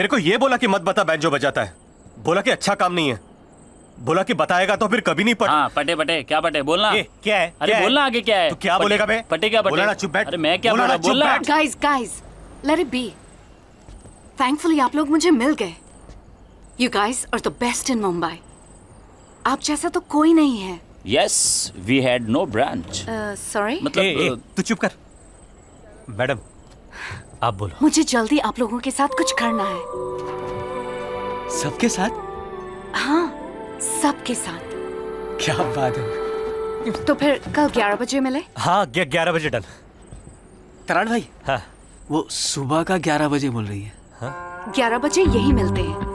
को ये बोला कि मत बता बैंजो बजाता है। बोला कि अच्छा काम नहीं है। बोला कि बताएगा तो फिर कभी नहीं पटे। हाँ, पटे पटे क्या पटे बोलना? क्या है? अरे बोलना आगे क्या है? तू क्या बोलेगा बे? पटे क्या पटे? बोला ना चुप बैठ। अरे मैं क्या बोला? बोलना। Guys, let it be. Thankfully आप लोग मुझे मिल गए। You guys are the best in Mumbai. आप जैसा तो कोई नहीं है। Yes, we had no branch. Sorry? मतलब तू चुप कर। मैडम, आप बोलो। मुझे जल्दी आप लोगों के साथ कुछ करना है। सबके साथ? हाँ, सबके साथ। क्या बात है। तो फिर कल 11 बजे मिले? हाँ, 11 बजे डन। तराड़ भाई, हाँ, वो सुबह का 11 बजे बोल रही है। हाँ? 11 बजे यही मिलते हैं।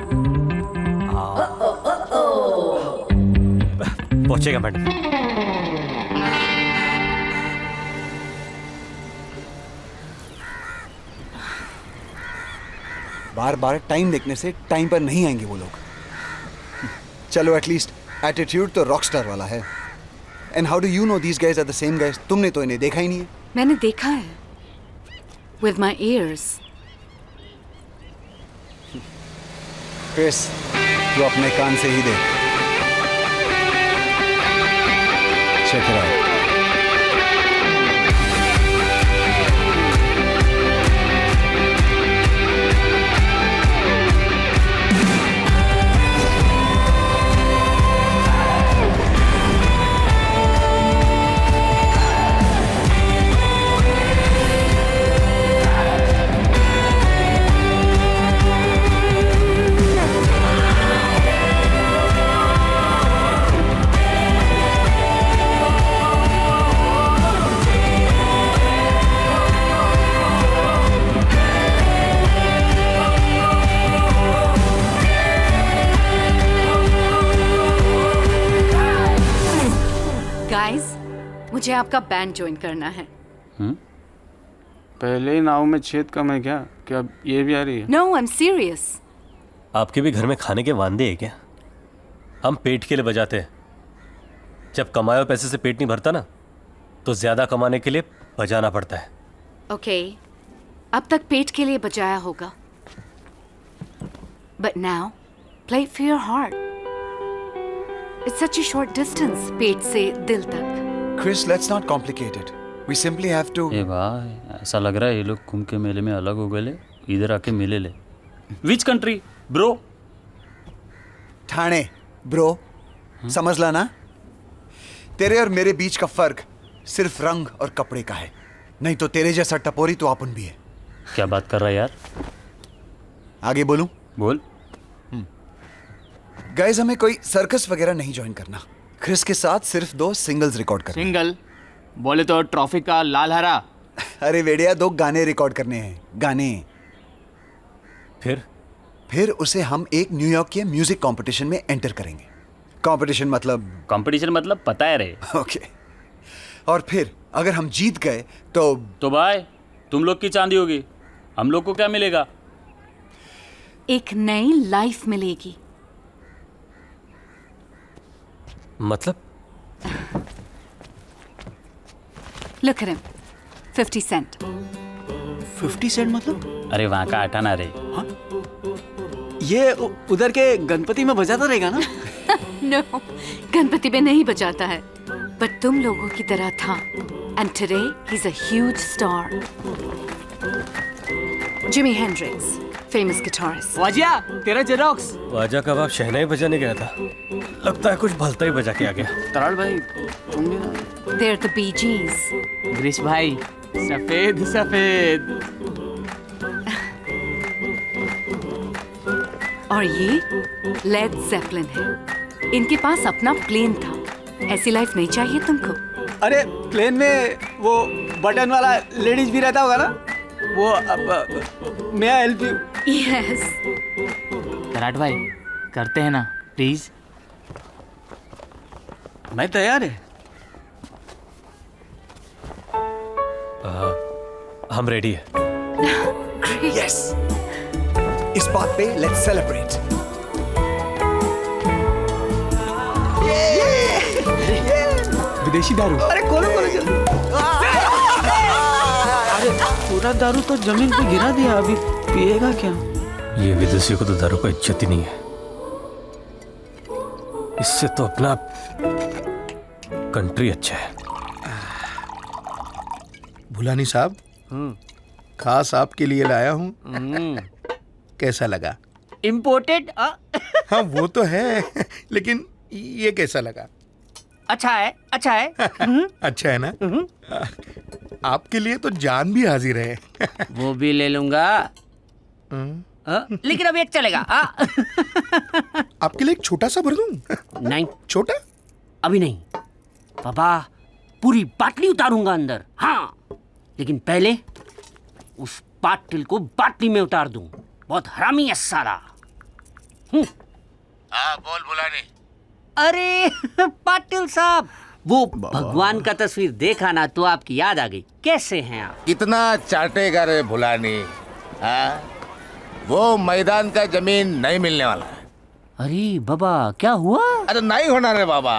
पहुंचेगा मैडम। बार बार टाइम देखने से टाइम पर नहीं आएंगे वो लोग। चलो एटलीस्ट एटीट्यूड तो रॉकस्टार वाला है। And how do you know these guys are the same guys? तुमने तो इन्हें देखा ही नहीं है। मैंने देखा है विद माई ईयर्स। क्रिस, तू अपने कान से ही देख। Check it out. मुझे आपका बैंड ज्वाइन करना है। पहले ही नाव में छेद कम है क्या? क्या ये भी आ रही है? No, I am serious. आपके भी घर में खाने के वांदे हैं क्या? हम पेट के लिए बजाते हैं, जब कमाए हुए पैसे से पेट नहीं भरता ना, तो ज्यादा कमाने के लिए बजाना पड़ता है। ओके, अब तक पेट के लिए बजाया होगा, but now play for your heart. It's such a short distance पेट से दिल तक। Chris, let's not complicate it, we simply have to. ए भाई, ऐसा लग रहा है ये लोग कुंभ के मेले में अलग हो गए ले, इधर आके मिले ले। Which country bro? Thane bro, समझ ला ना। तेरे और मेरे बीच का फर्क सिर्फ रंग और कपड़े का है, नहीं तो तेरे जैसा टपोरी तो अपन भी है। क्या बात कर रहा है यार? आगे बोलूं? बोल। गाइस, हमें कोई सर्कस वगैरह नहीं ज्वाइन करना। क्रिस के साथ सिर्फ 2 सिंगल्स रिकॉर्ड करने। सिंगल बोले तो ट्रॉफी का लाल हरा। अरे वेडिया, 2 गाने रिकॉर्ड करने हैं, गाने। फिर उसे हम एक न्यूयॉर्क के म्यूजिक कंपटीशन में एंटर करेंगे। कंपटीशन मतलब पता है रे। ओके। और फिर अगर हम जीत गए तो भाई तुम लोग की चांदी होगी, हम लोग को क्या मिलेगा? एक नई लाइफ मिलेगी। मतलब? Look at him, 50 cent। 50 Saint मतलब? अरे वहाँ का आटाना रे। ये उधर के गणपति में बजाता रहेगा ना? No, गणपति में नहीं बजाता है, बट तुम लोगों की तरह था। And today he's a huge star। Jimi Hendrix, famous guitarist। वाजिया, तेरा जेरोक्स। वाजा का बाप शहनाई बजाने गया था, लगता है कुछ भलता ही बजा के आ गया। तराल भाई, तुम भी ना? They're the Bee Gees। Girish भाई, सफेद सफेद। और ये लेड ज़ेपलिन है। इनके पास अपना प्लेन था। ऐसी लाइफ नहीं चाहिए तुमको? अरे प्लेन में वो बटन वाला लेडीज भी रहता होगा ना? वो मे आई हेल्प यू? यस। तराट भाई, करते हैं ना प्लीज? मैं तैयार है। हम रेडी है। यस, इस बात पे लेट्स सेलिब्रेट। विदेशी दारू। अरे खोलो जल्दी। अरे पूरा दारू तो जमीन पे गिरा दिया, अभी पिएगा क्या? ये विदेशियों को तो दारू का इज्जत ही नहीं है, इससे तो अपना कंट्री अच्छा है। भुलानी साहब, खास आपके लिए लाया हूँ। कैसा लगा? इम्पोर्टेड? हाँ वो तो है, लेकिन ये कैसा लगा? अच्छा है, अच्छा है। अच्छा है ना? आपके लिए तो जान भी हाजिर है। वो भी ले लूंगा, लेकिन अब एक चलेगा। आपके लिए एक छोटा सा भर दूं? नहीं, छोटा अभी नहीं बाबा, पूरी बाटली उतारूंगा अंदर। हाँ, लेकिन पहले उस पाटिल को बाटली में उतार दूं। बहुत हरामी है साला। हाँ बोल भुलानी। अरे पाटिल साहब, वो भगवान का तस्वीर देखा ना तो आपकी याद आ गई। कैसे हैं आप? कितना चाटेगा रे भुलानी? हाँ, वो मैदान का जमीन नहीं मिलने वाला है। अरे बाबा, क्या हुआ? अरे नहीं होना रे बाबा।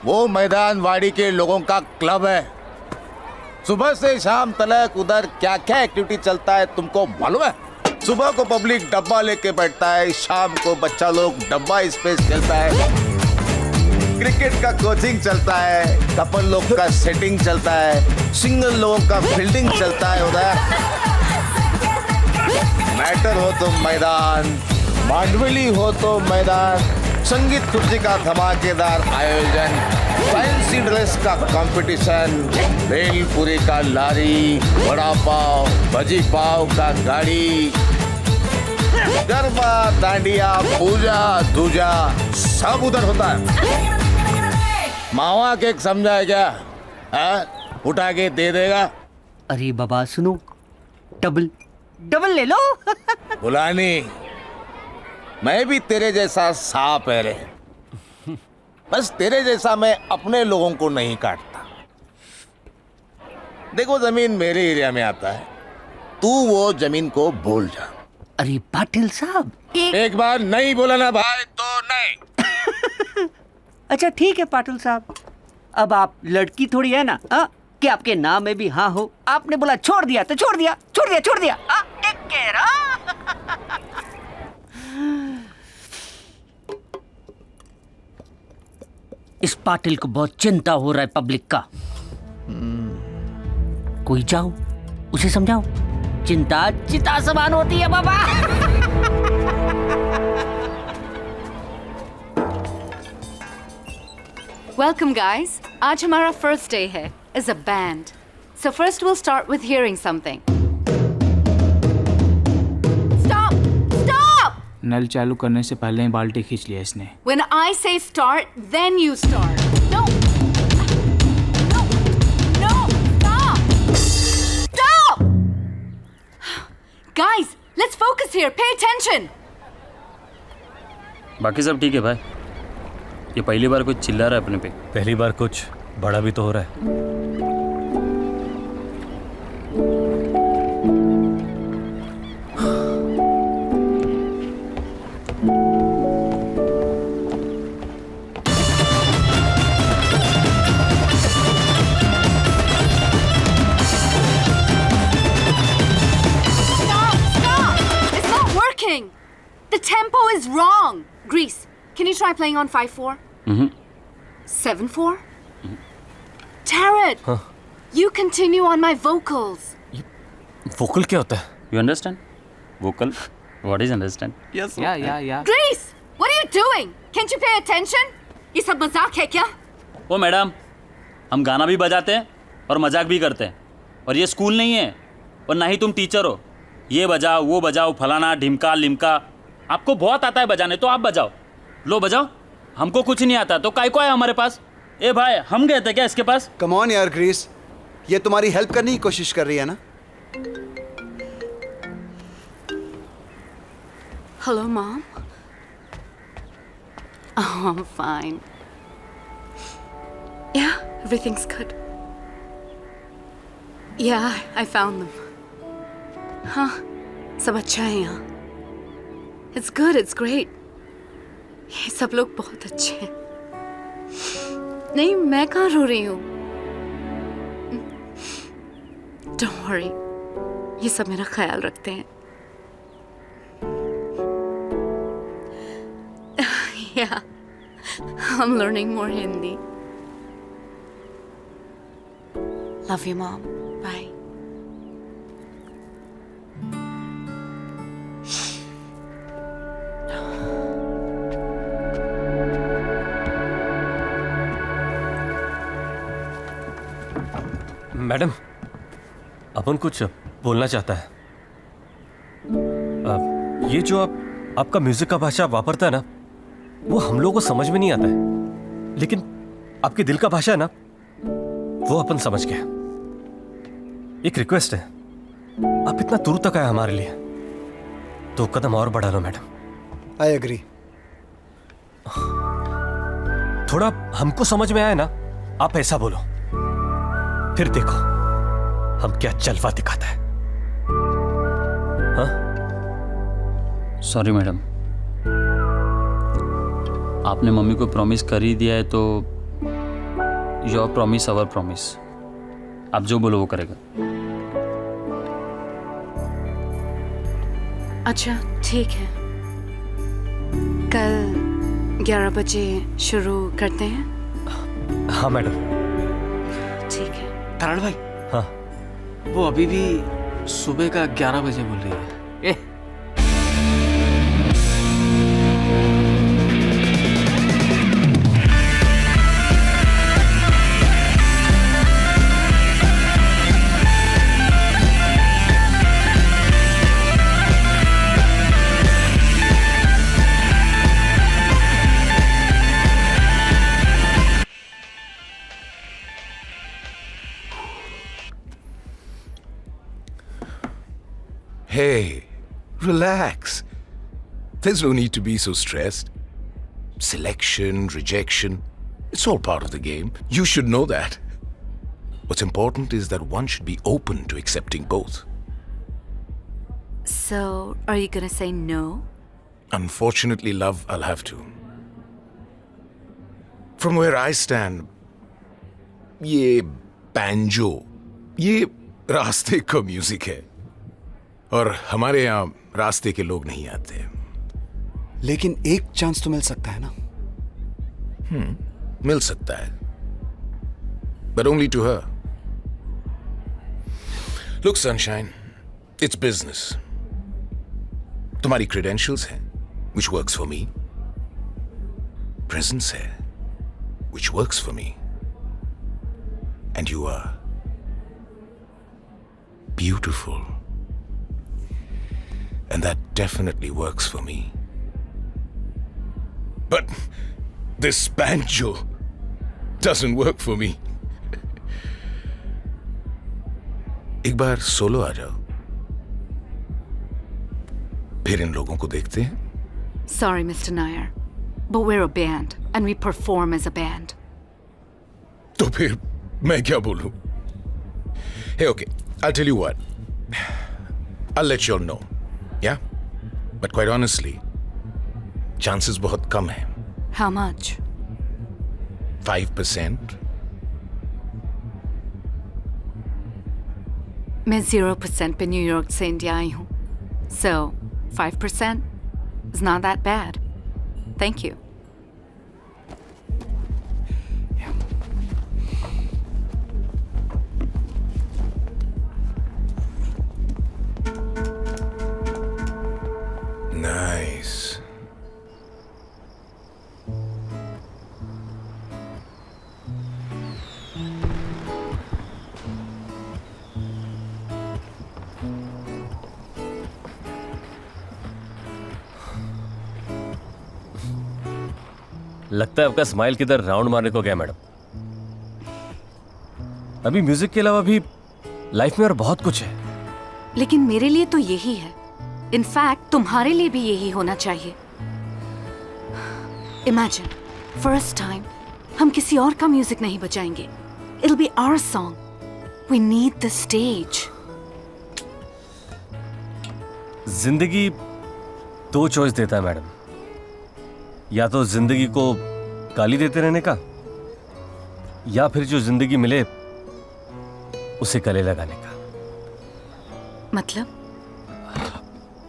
वो मैदान वाड़ी के लोगों का क्लब है। सुबह से शाम तक उधर क्या क्या एक्टिविटी चलता है तुमको मालूम है? सुबह को पब्लिक डब्बा लेके बैठता है, शाम को बच्चा लोग डब्बा स्पेस खेलता है, क्रिकेट का कोचिंग चलता है, कपल लोग का सेटिंग चलता है, सिंगल लोगों का फील्डिंग चलता है उधर। मैटर हो तो मैदान, मांडवली हो तो मैदान, संगीत खुर्ची का धमाकेदार आयोजन, फैंसी ड्रेस का कंपटीशन, भेलपुरी का लारी, वड़ा पाव, भजी पाव का गाड़ी, गरबा, डांडिया, पूजा दूजा सब उधर होता है। मावा केक समझा है क्या? हाँ? उठा के दे देगा। अरे बाबा सुनो, डबल ले लो। बुलानी, मैं भी तेरे जैसा सांप है रे, बस तेरे जैसा मैं अपने लोगों को नहीं काटता। देखो जमीन मेरे एरिया में आता है, तू वो जमीन को भूल जा। अरे पाटिल साहब, एक बार नहीं बोला ना भाई तो नहीं। अच्छा ठीक है पाटिल साहब, अब आप लड़की थोड़ी है ना, कि आपके नाम में भी हाँ हो। आपने बोला छोड़ दिया तो छोड़ दिया, छोड़ दिया छोड़ दिया। Take care. इस पाटिल को बहुत चिंता हो रहा है पब्लिक का। कोई जाओ उसे समझाओ, चिंता चिता समान होती है बाबा। Welcome guys. आज हमारा first day है as a band. So first we'll start with hearing something. Stop! Stop! नल चालू करने से पहले ही बाल्टी खींच लिया इसने। When I say start, then you start. No! No! No! Stop! Stop! Guys, let's focus here. Pay attention. बाकी सब ठीक है भाई। ये पहली बार कुछ चिल्ला रहा है अपने पे। पहली बार कुछ बड़ा भी तो हो रहा है। The tempo is wrong. Grease, can you try playing on 5/4? 7/4? Tarot, you continue on my vocals. Vocal क्या होता है? You understand? Vocal? What is understand? Yes. Yeah. Grease, what are you doing? Can't you pay attention? ये सब मजाक है क्या? ओ madam, हम गाना भी बजाते हैं और मजाक भी करते हैं, और ये स्कूल नहीं है और ना ही तुम टीचर हो। ये बजाओ वो बजाओ, फलाना ढिमका लिमका, आपको बहुत आता है बजाने तो आप बजाओ। लो बजाओ, हमको कुछ नहीं आता तो काय को है हमारे पास। ए भाई, हम गए थे क्या इसके पास? कम ऑन यार ग्रीस, ये तुम्हारी हेल्प करने की कोशिश कर रही है ना? Hello, Mom. Oh, I'm fine. Yeah, everything's good. Yeah, I found them. हाँ, सब अच्छा है यहाँ। It's good, it's great. ये सब लोग बहुत अच्छे हैं। नहीं, मैं कहाँ रो रही हूँ? Don't worry, ये सब मेरा ख्याल रखते हैं। Yeah, I'm learning more Hindi. Love you, Mom. Bye. Madam, अपन कुछ बोलना चाहता है। ये जो आपका म्यूजिक का भाषा वापरता है ना, वो हम लोगों को समझ में नहीं आता है, लेकिन आपके दिल का भाषा है ना, वो अपन समझ गए। एक रिक्वेस्ट है, आप इतना दूर तक आए हमारे लिए, 2 कदम और बढ़ा लो मैडम। I agree. थोड़ा हमको समझ में आए ना, आप ऐसा बोलो, फिर देखो हम क्या जलवा दिखाता है। हाँ? सॉरी मैडम, आपने मम्मी को प्रॉमिस कर ही दिया है तो योर प्रॉमिस अवर प्रॉमिस। आप जो बोलो वो करेगा। अच्छा ठीक है, कल 11 बजे शुरू करते हैं। हाँ मैडम। ठीक है। तरण भाई, हाँ, वो अभी भी सुबह का 11 बजे बोल रही है। Hey, relax. There's no need to be so stressed. Selection, rejection, it's all part of the game. You should know that. What's important is that one should be open to accepting both. So, are you gonna say no? Unfortunately, love, I'll have to. From where I stand, ये banjo, ये रास्ते का music है और हमारे यहाँ रास्ते के लोग नहीं आते। लेकिन एक चांस तो मिल सकता है ना? मिल सकता है, but only to her. Look, Sunshine, it's business. तुम्हारी credentials हैं, which works for me. Presence है, which works for me. And you are beautiful. And that definitely works for me. But this banjo doesn't work for me. एक बार solo आ जाओ, फिर इन लोगों को देखते हैं। Sorry, Mr. Nair, but we're a band and we perform as a band. तो फिर मैं क्या बोलूं? Hey, okay, I'll tell you what. I'll let you all know. Yeah? But quite honestly, chances बहुत कम हैं। How much? 5%. मैं 0% पे New York से इंडिया आई हूँ, so 5% is not that bad. Thank you. Nice. लगता है आपका स्माइल किधर राउंड मारने को गया मैडम। अभी म्यूजिक के अलावा भी लाइफ में और बहुत कुछ है। लेकिन मेरे लिए तो यही है। इनफैक्ट तुम्हारे लिए भी यही होना चाहिए। इमेजिन, फर्स्ट टाइम हम किसी और का म्यूजिक नहीं बजाएंगे। It'll be our song. We need the stage. जिंदगी दो चॉइस देता है मैडम, या तो जिंदगी को गाली देते रहने का, या फिर जो जिंदगी मिले उसे गले लगाने का।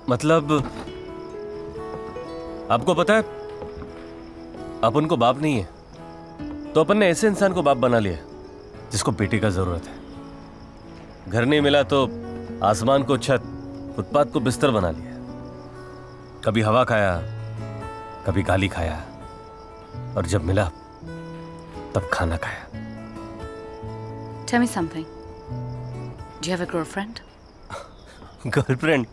मतलब आपको पता है, अपन को बाप नहीं है तो अपन ने ऐसे इंसान को बाप बना लिया जिसको बेटे का जरूरत है। घर नहीं मिला तो आसमान को छत, फुटपाथ को बिस्तर बना लिया। कभी हवा खाया, कभी गाली खाया, और जब मिला तब खाना खाया। Tell me something. Do you have a girlfriend? Girlfriend?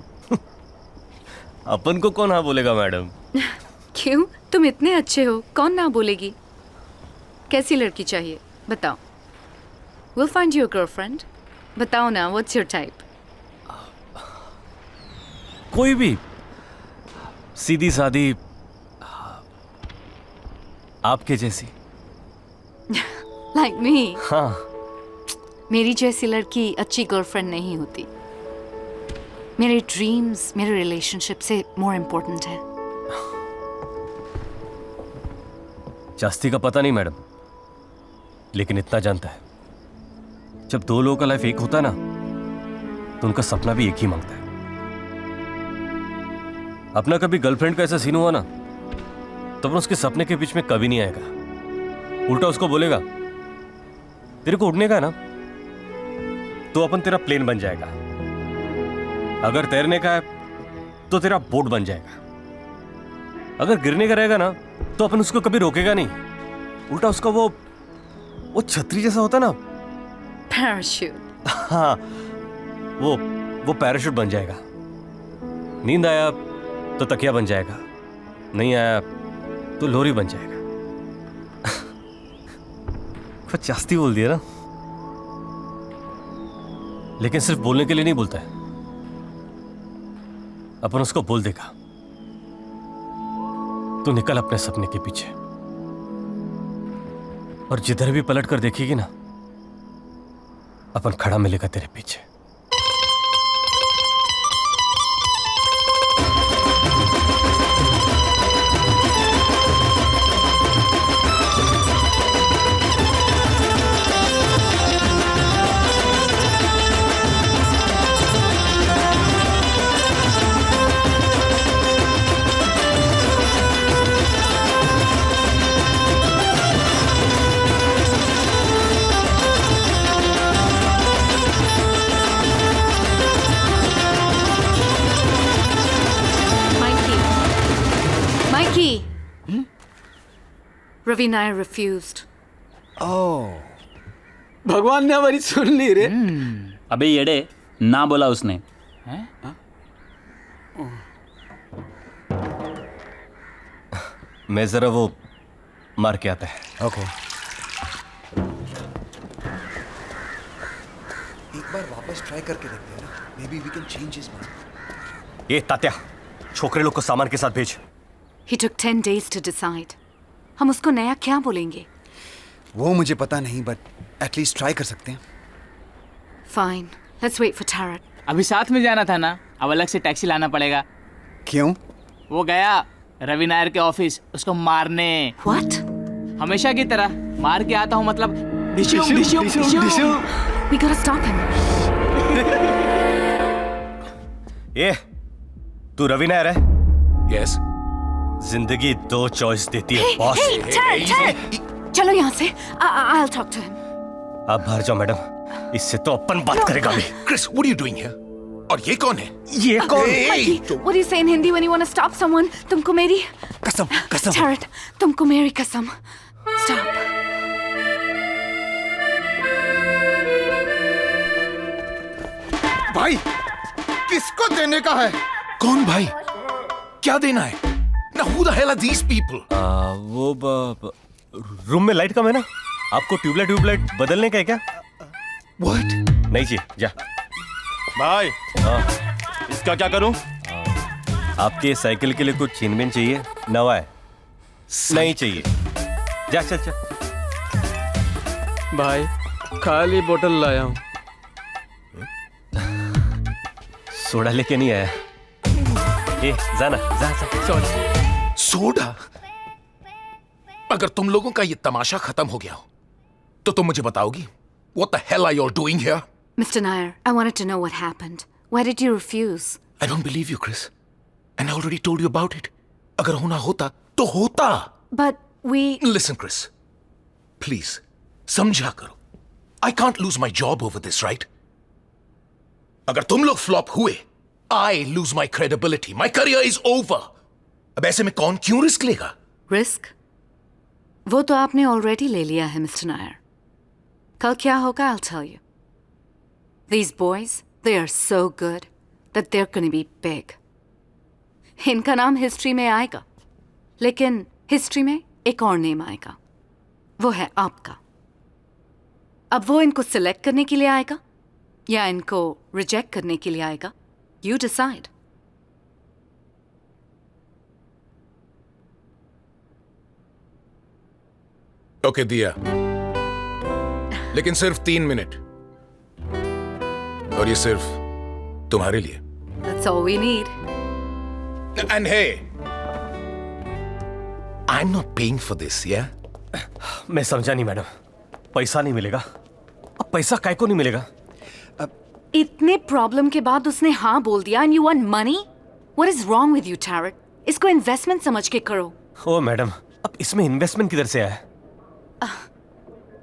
अपन को कौन हाँ बोलेगा मैडम? क्यों? तुम इतने अच्छे हो, कौन ना बोलेगी? कैसी लड़की चाहिए बताओ। We'll find you a girlfriend. बताओ ना, what's your type? कोई भी, सीधी सादी, आपके जैसी। Like me? हाँ। मेरी जैसी लड़की अच्छी गर्लफ्रेंड नहीं होती। मेरे ड्रीम्स मेरे रिलेशनशिप से मोर इम्पोर्टेंट है। जास्ती का पता नहीं मैडम, लेकिन इतना जानता है, जब दो लोगों का लाइफ एक होता है ना, तो उनका सपना भी एक ही मांगता है। अपना कभी गर्लफ्रेंड का ऐसा सीन हुआ ना, तो अपन उसके सपने के बीच में कभी नहीं आएगा। उल्टा उसको बोलेगा, तेरे को उड़ने का है ना, तो अपन तेरा प्लेन बन जाएगा। अगर तैरने का है तो तेरा बोट बन जाएगा। अगर गिरने का रहेगा ना, तो अपन उसको कभी रोकेगा नहीं। उल्टा उसका वो छतरी जैसा होता ना, पैराशूट। हाँ, वो पैराशूट बन जाएगा। नींद आया तो तकिया बन जाएगा, नहीं आया तो लोरी बन जाएगा। कुछ जास्ती बोल दिया ना, लेकिन सिर्फ बोलने के लिए नहीं बोलता है। अपन उसको बोल देगा, तू निकल अपने सपने के पीछे, और जिधर भी पलट कर देखेगी ना, अपन खड़ा मिलेगा तेरे पीछे। Ravi Nair refused. Oh. भगवान ने हमारी सुन ली रे। अबे येड़े, ना बोला उसने। मैं जरा वो मार के आता है। ओके। एक बार वापस ट्राई करके देखते हैं ना। Maybe we can change his mind. ये तात्या, छोकरे लोग को सामान के साथ भेज। He took 10 days to decide. हम उसको नया क्या बोलेंगे? वो मुझे पता नहीं, but at least ट्राई कर सकते हैं। Fine. Let's wait for Tarat. अभी साथ में जाना था ना, अब अलग से टैक्सी लाना पड़ेगा। क्यों? वो गया रवि नायर के ऑफिस उसको मारने। What? हमेशा की तरह मार के आता हूँ, मतलब Dishoom Dishoom Dishoom. We gotta stop him. ये तू रवि नायर है? Yes. जिंदगी दो चॉइस देती है बॉस। Hey, Tarat. चलो यहाँ से। I'll talk to him. आप बाहर जाओ मैडम, इससे तो अपन बात करेगा भी। Chris, what are you doing here? और ये कौन है? ये कौन? Mikey, what do you say in Hindi when you want to stop someone? तुमको मेरी कसम, कसम। Tarat, तुमको मेरी कसम। Stop. भाई, किसको देने का है? कौन भाई? क्या देना है? Now who the hell are these people? वो रूम में लाइट कम है ना, आपको ट्यूबलाइट बदलने का है क्या? What? नहीं जी, जा। भाई, इसका क्या करूं? आपके साइकिल के लिए कुछ छीन-बीन चाहिए? नवा है। नहीं चाहिए। जा चल चल। भाई, खाली बोतल लाया हूँ। सोडा लेके नहीं आया। ए, जाना, जा। सोडा? अगर तुम लोगों का ये तमाशा खत्म हो गया हो, तो तुम मुझे बताओगी? What the hell are you all doing here? Mr. Nair, I wanted to know what happened. Why did you refuse? I don't believe you, Chris. And I already told you about it. अगर होना होता, तो होता. But we... Listen, Chris. Please, समझा करो. I can't lose my job over this, right? अगर तुम लोग फ्लॉप हुए, I lose my credibility. My career is over. अब ऐसे में कौन क्यों रिस्क लेगा? Risk? वो तो आपने already ले लिया है, Mr. Nair. कल क्या होगा, I'll tell you. These boys, they are so good that they're going to be big. इनका नाम हिस्ट्री में आएगा, लेकिन हिस्ट्री में एक और नेम आएगा, वो है आपका। अब वो इनको सिलेक्ट करने के लिए आएगा या इनको रिजेक्ट करने के लिए आएगा? You decide. ओके दिया, लेकिन सिर्फ 3 मिनट, और ये सिर्फ तुम्हारे लिए। That's all we need. And hey, I'm not paying for this, yeah? मैं समझा नहीं मैडम, पैसा नहीं मिलेगा। अब पैसा काय को नहीं मिलेगा? इतने प्रॉब्लम के बाद उसने हाँ बोल दिया and you want money? What is wrong with you, Tarat? इसको इन्वेस्टमेंट समझ के करो। ओ मैडम, अब इसमें इन्वेस्टमेंट किधर से आया?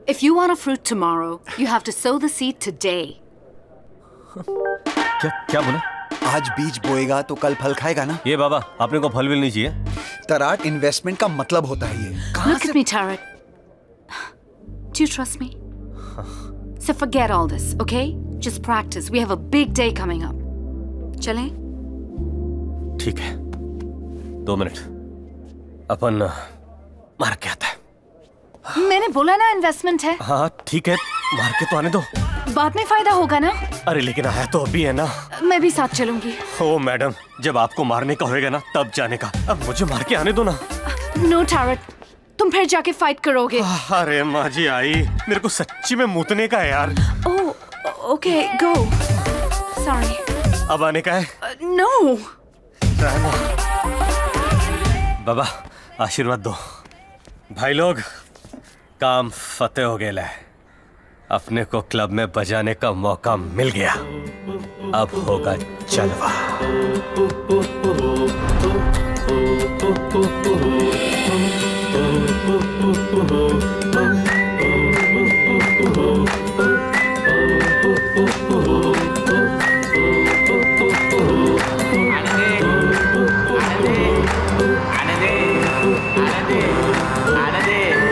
If you want a fruit tomorrow, you have to sow the seed today. क्या बोला? आज बीज बोएगा तो कल फल खाएगा ना? ये बाबा, आपने को फल भी नहीं चाहिए? तराट, इन्वेस्टमेंट का मतलब होता है ये। Look at me, Tarat. Do you trust me? So forget all this, okay? Just practice. We have a big day coming up. चलें? ठीक है, 2 मिनट, अपन मार के आता है। मैंने बोला ना इन्वेस्टमेंट है। हाँ ठीक है, मार के तो आने दो, बाद में फायदा होगा ना? अरे लेकिन आया तो अभी है ना। मैं भी साथ चलूंगी। ओ मैडम, जब आपको मारने का होएगा ना तब जाने का, अब मुझे मार के आने दो ना। नो Tarat, तुम फिर जाके फाइट करोगे। अरे माँ जी आई, मेरे को सच्ची में मूतने का है यार। ओह, ओके, गो। सॉरी। अब आने का है? नो। बाबा आशीर्वाद दो। भाई लोग, काम फतेह हो गया है, अपने को क्लब में बजाने का मौका मिल गया, अब होगा जलवा। आने दे।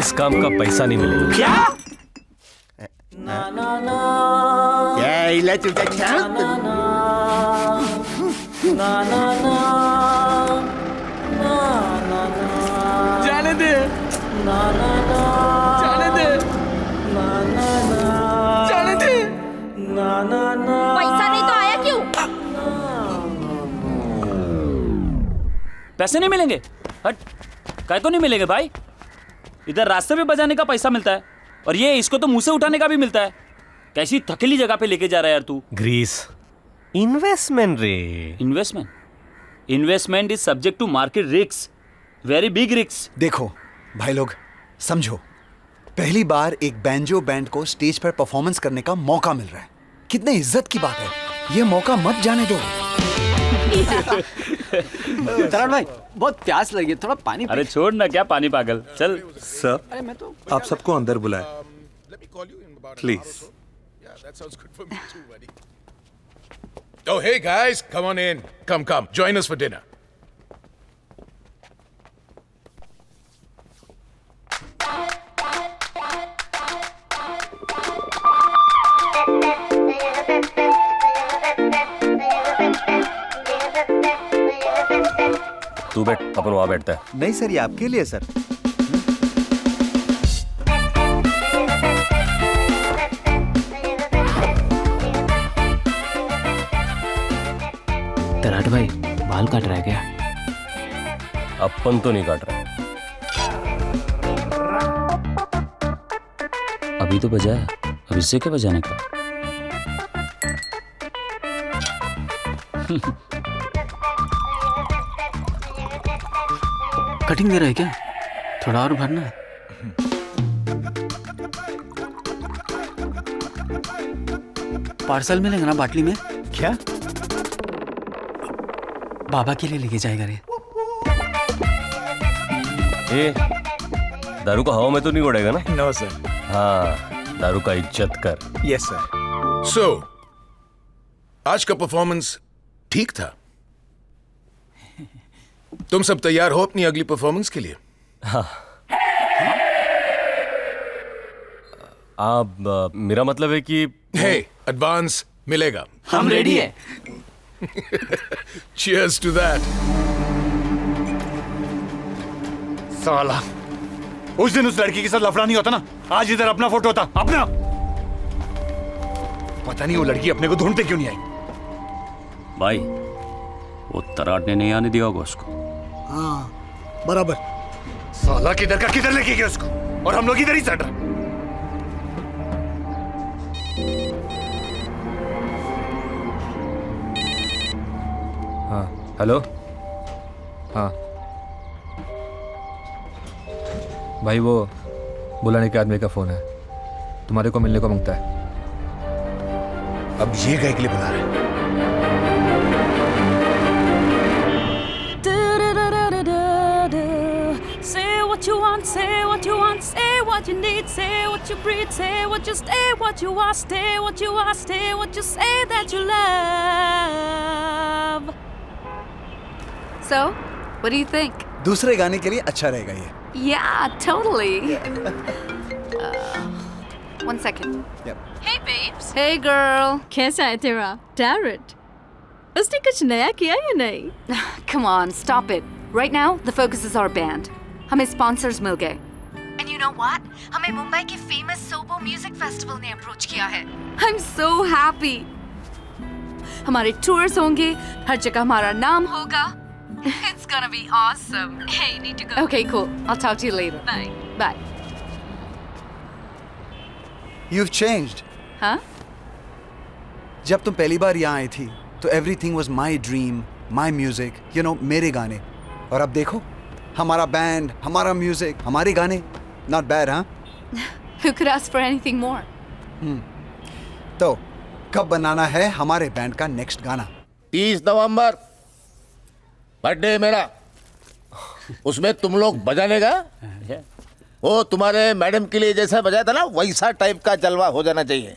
इस काम का पैसा नहीं मिलेगा। क्या इला चुटा जाने दे, जाने दे, जाने दे। पैसा नहीं तो आया क्यों? पैसे नहीं मिलेंगे? हट, काय को नहीं मिलेंगे भाई? इधर रास्ते पे बजाने का पैसा मिलता है और ये इसको तो मुंह से उठाने का भी मिलता है। कैसी थकेली जगह पे लेके जा रहा है यार तू। ग्रीस इन्वेस्टमेंट रे। Investment? Investment is subject to market risk, very big risk. देखो भाई लोग, समझो, पहली बार एक बैंजो बैंड को स्टेज पर परफॉर्मेंस करने का मौका मिल रहा है। कितने इज्जत की बात है, ये मौका मत जाने दो। तरण भाई बहुत प्यास लगी है, थोड़ा पानी अरे छोड़ ना, क्या पानी पागल, चल। सर, अरे मैं तो आप सबको अंदर बुलाए please. Oh, hey guys, come on in. Come, join us for dinner. तू बैठ, अपन वहां बैठता है। नहीं सर, ये आपके लिए सर। तराट भाई बाल काट रहा है क्या? अपन तो नहीं काट रहा। अभी तो बजाया, अब इससे क्या बजाने का? कटिंग दे रहा है क्या? थोड़ा और भरना है। पार्सल मिलेगा ना बाटली में? क्या? बाबा के लिए लेके जाएगा रे। ए, दारू का हवा में तो नहीं उड़ेगा ना? No sir. हाँ, दारू का इज्जत कर। Yes sir. So, आज का परफॉर्मेंस ठीक था। तुम सब तैयार हो अपनी अगली परफॉर्मेंस के लिए? हाँ। आप मेरा मतलब है कि हे, एडवांस मिलेगा। हम रेडी है। Cheers to that. साला, उस दिन उस लड़की के साथ लफड़ा नहीं होता ना, आज इधर अपना फोटो होता। अपना पता नहीं वो लड़की अपने को ढूंढते क्यों नहीं आई। भाई वो तराट ने नहीं आने दिया होगा उसको। हाँ बराबर। साला किधर का किधर लेके गया उसको, और हम लोग इधर ही चढ़ रहे। हाँ हेलो। हाँ भाई, वो बुलाने के आदमी का फोन है, तुम्हारे को मिलने को मांगता है। अब ये गए के लिए बुला रहे हैं। Say what you want, say what you want, say what you need, say what you breathe, say what you stay, what you are, stay what you are, stay what you say that you love. So, what do you think? दूसरे गाने के लिए अच्छा रहेगा ये। Yeah, totally. One second. Yep. Hey babes. Hey girl. कैसा है तेरा Tarot? उसने कुछ नया किया या नहीं? Come on, stop it. Right now, the focus is our band. हमें sponsors मिल गए. And you know what? हमें मुंबई के famous Sobo Music Festival ने approach किया है. I'm so happy. हमारे tours होंगे, हर जगह हमारा नाम होगा. It's gonna be awesome. Hey, you need to go. Okay, cool. I'll talk to you later. Bye. Bye. You've changed. हाँ? जब तुम पहली बार यहाँ आई थी तो everything was my dream, my music, you know, मेरे गाने। और अब देखो, हमारा बैंड, हमारा म्यूजिक, हमारे गाने। Not bad, हाँ? Who could ask for anything more? तो कब बनाना है हमारे बैंड का नेक्स्ट गाना? 30 नवंबर बर्थडे मेरा, उसमें तुम लोग बजाने का। वो तुम्हारे मैडम के लिए जैसा बजाया था ना, वैसा टाइप का जलवा हो जाना चाहिए।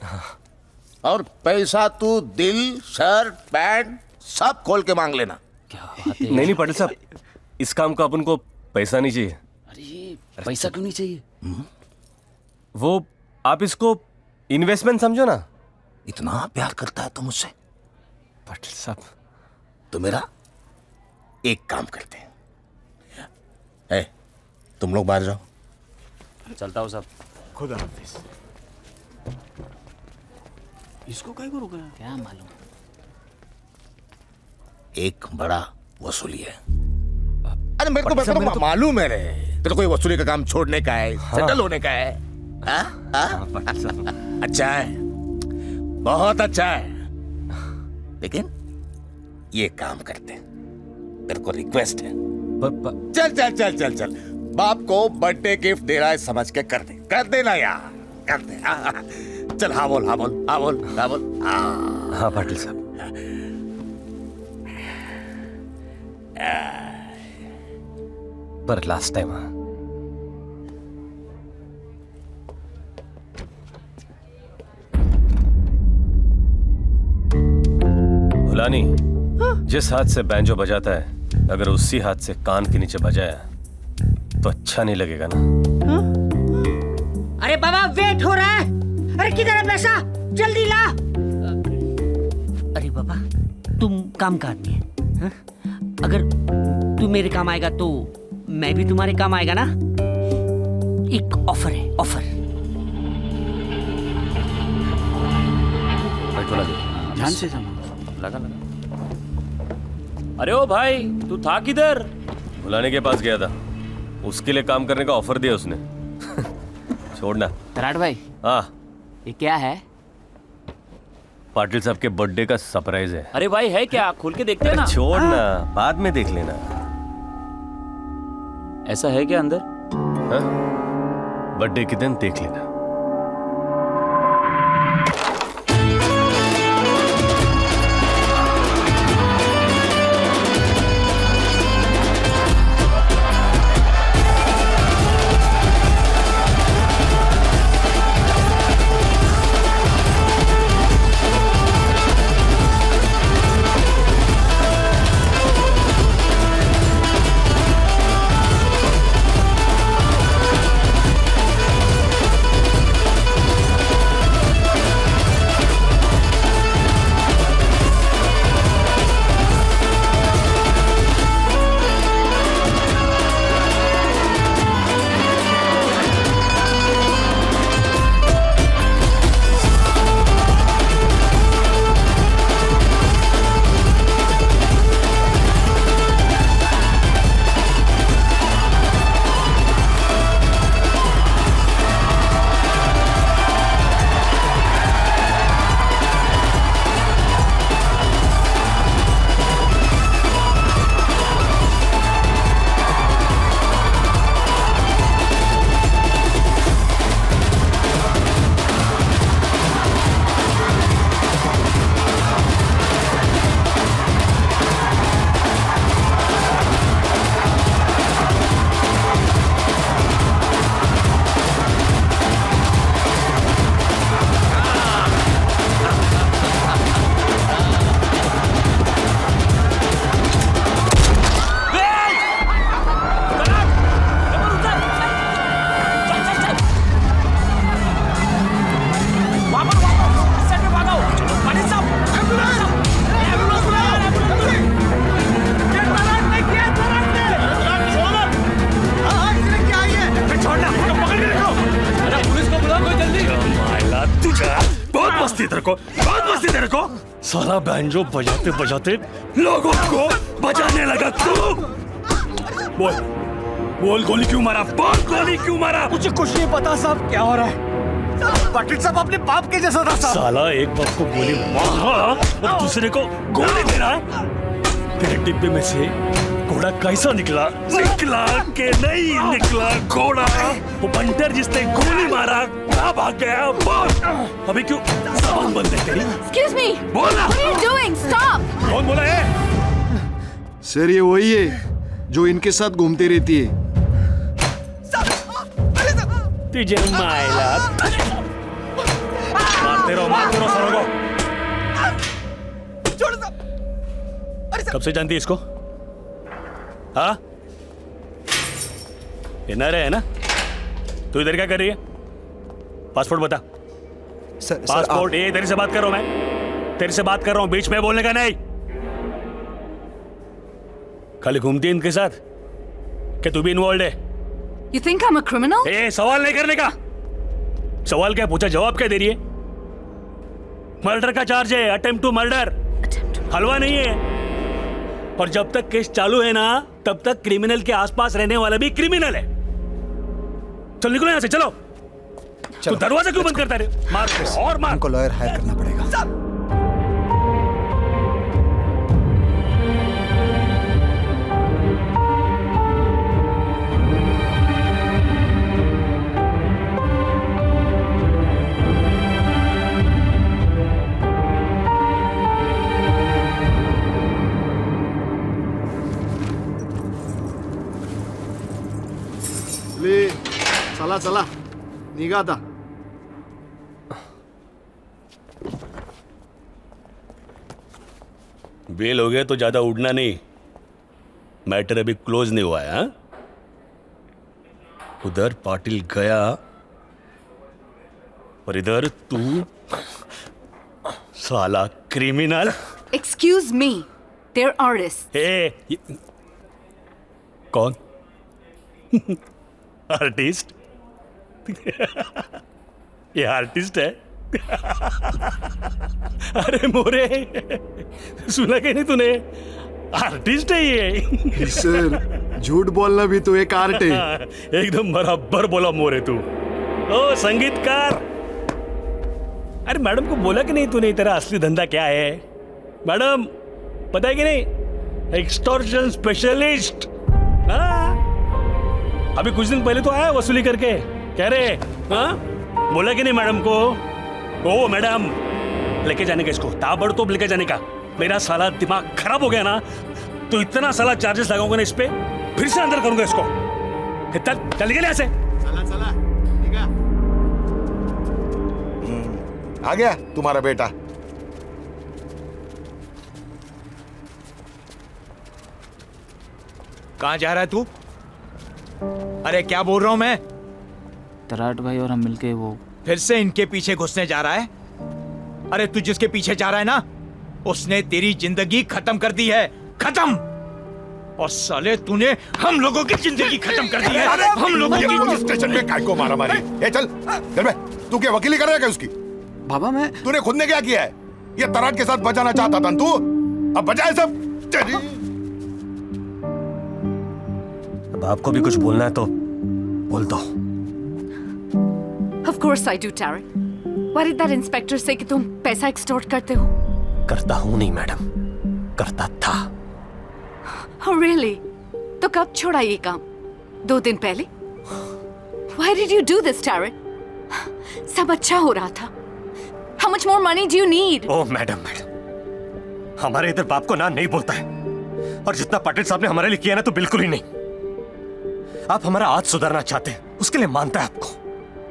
और पैसा तू दिल, शर्ट, पैंट सब खोल के मांग लेना। नहीं पटेल साहब, इस काम का अपन को पैसा नहीं चाहिए। पैसा क्यों नहीं चाहिए? वो आप इसको इन्वेस्टमेंट समझो ना। इतना प्यार करता है तो मुझसे? पाटिल साहब तो मेरा एक काम करते हैं। तुम लोग बाहर जाओ। चलता हूँ साहब। खुदा हाफिज। इसको काय को रोका? क्या मालूम। एक बड़ा वसूली है। अरे मेरे को मालूम है रे, तेरे को ये वसूली का काम छोड़ने का है, सेटल होने का है। अच्छा है, बहुत अच्छा है, लेकिन ये काम करते हैं। तेरे को रिक्वेस्ट है, चल चल चल चल चल, बाप को बर्थडे गिफ्ट दे रहा है समझ के कर देना यार, कर दे। चल हाँ बोल, हाँ बोल, हाँ बोल, हाँ बोल। हाँ पाटिल साहब। पर लास्ट टाइम भुलानी, जिस हाथ से बैंजो बजाता है अगर उसी हाथ से कान के नीचे बजाया तो अच्छा नहीं लगेगा ना। अरे बाबा वेट हो रहा है। अरे किधर है पैसा? जल्दी ला। अरे बाबा तुम काम का आदमी है, हाँ? अगर तू मेरे काम आएगा तो मैं भी तुम्हारे काम आएगा ना। एक ऑफर है, ऑफर। ध्यान से लगा। अरे ओ भाई, तू था किधर? भुलाने के पास गया था, उसके लिए काम करने का ऑफर दिया उसने। छोड़ना। तराट भाई। हाँ ये क्या है? पाटिल साहब के बर्थडे का सरप्राइज है। अरे भाई है क्या? खोल के देखते हैं ना। छोड़ना, बाद में देख लेना। ऐसा है क्या अंदर? बर्थडे के दिन देख लेना। साला बैंजो बजाते बजाते लोगों को बजाने लगा तू। बोल गोली क्यों मारा? बोल गोली क्यों मारा? मुझे कुछ नहीं पता साहब क्या हो रहा है। पाटिल साहब अपने बाप के जैसा था साहब। साला एक बाप को गोली मारा और दूसरे को गोली दे रहा है। तेरे डिब्बे में से घोड़ा कैसा निकला? निकला के नहीं निकला घोड़ा? वो बंटर जिसने गोली मारा कहाँ भाग गया? बोल। अभी क्यों जबान बंद है तेरी? Excuse me. बोला। What are you doing? Stop. कौन बोला है? सर ये वही है जो इनके साथ घूमती रहती है। तुझे मायला मारते रहो सरों को। कब से जानती है इसको? हाँ? ये नरे है ना? तू इधर क्या कर रही है? पासपोर्ट बता। Sir passport. ये तेरे से बात कर रहा हूं मैं, तेरे से बात कर रहा हूं, बीच में बोलने का नहीं। खाली घूमती है इनके साथ, क्या तू भी इन्वॉल्व है? You think I'm a criminal? ए, सवाल नहीं करने का। सवाल क्या पूछा, जवाब क्या दे रही है? मर्डर का चार्ज है, अटेम्प्ट टू मर्डर, हलवा नहीं है। और जब तक केस चालू है ना, तब तक क्रिमिनल के आसपास रहने वाला भी क्रिमिनल है। चल निकलो यहाँ से, चलो। तू दरवाजा क्यों बंद करता रे? मार और मार। हमको लॉयर हायर करना पड़ेगा। ले चला चला, निघा आता. बेल हो गया तो ज्यादा उड़ना नहीं, मैटर अभी क्लोज नहीं हुआ है। हाँ? उधर पाटिल गया और इधर तू साला criminal. Excuse me, they're artists. कौन? आर्टिस्ट? ये आर्टिस्ट है? अरे मोरे, सुना कि नहीं तूने? आर्टिस्ट है ये। सर, झूठ बोलना भी तो एक आर्ट है। एकदम बराबर बोला मोरे तू। ओ संगीतकार। अरे मैडम को बोला कि नहीं तूने तेरा असली धंधा क्या है? मैडम पता है कि नहीं, एक्सटॉर्शन स्पेशलिस्ट। अभी कुछ दिन पहले तो आया वसूली करके, कह रहे बोला कि नहीं मैडम को? ओ मैडम, लेके जाने का इसको, ताबड़तोब लेके जाने का। मेरा साला दिमाग खराब हो गया ना, तो इतना साला चार्जेस लगाऊंगा ना इस पे, फिर से अंदर करूंगा इसको। चल निकल यहाँ से। चला चला, ठीक है। आ गया तुम्हारा बेटा। कहाँ जा रहा है तू? अरे क्या बोल रहा हूं मैं? तराट भाई और हम मिलके वो फिर से इनके पीछे घुसने जा रहा है? अरे तू जिसके पीछे जा रहा है ना, उसने तेरी जिंदगी खत्म कर दी है, खत्म। और साले तूने हम लोगों की जिंदगी खत्म कर दी है। हम लोगों की। स्टेशन में काय को मारा मारी? ए चल, चल बे, तू क्या वकीली कर रहा है क्या उसकी? बाबा मैं, तूने खुद ने क्या किया है? ये तराट के साथ बजाना चाहता था तू, अब बजाए सब। अब आपको भी कुछ बोलना है तो बोल दो। Of course I do, Tarek. Why did that inspector say कि तुम पैसा एक्सटॉर्ट करते हो? करता हूं नहीं मैडम, करता था। Oh really? तो कब छोड़ा ये काम? 2 दिन पहले? Why did you do this, Tarek? सब अच्छा हो रहा था। How much more money do you need? Oh madam, हमारे इधर बाप को ना नहीं बोलता है, और जितना पाटिल साहब ने हमारे लिए किया ना, तो बिल्कुल ही नहीं। आप हमारा आज सुधारना चाहते हैं, उसके लिए मानता है आपको,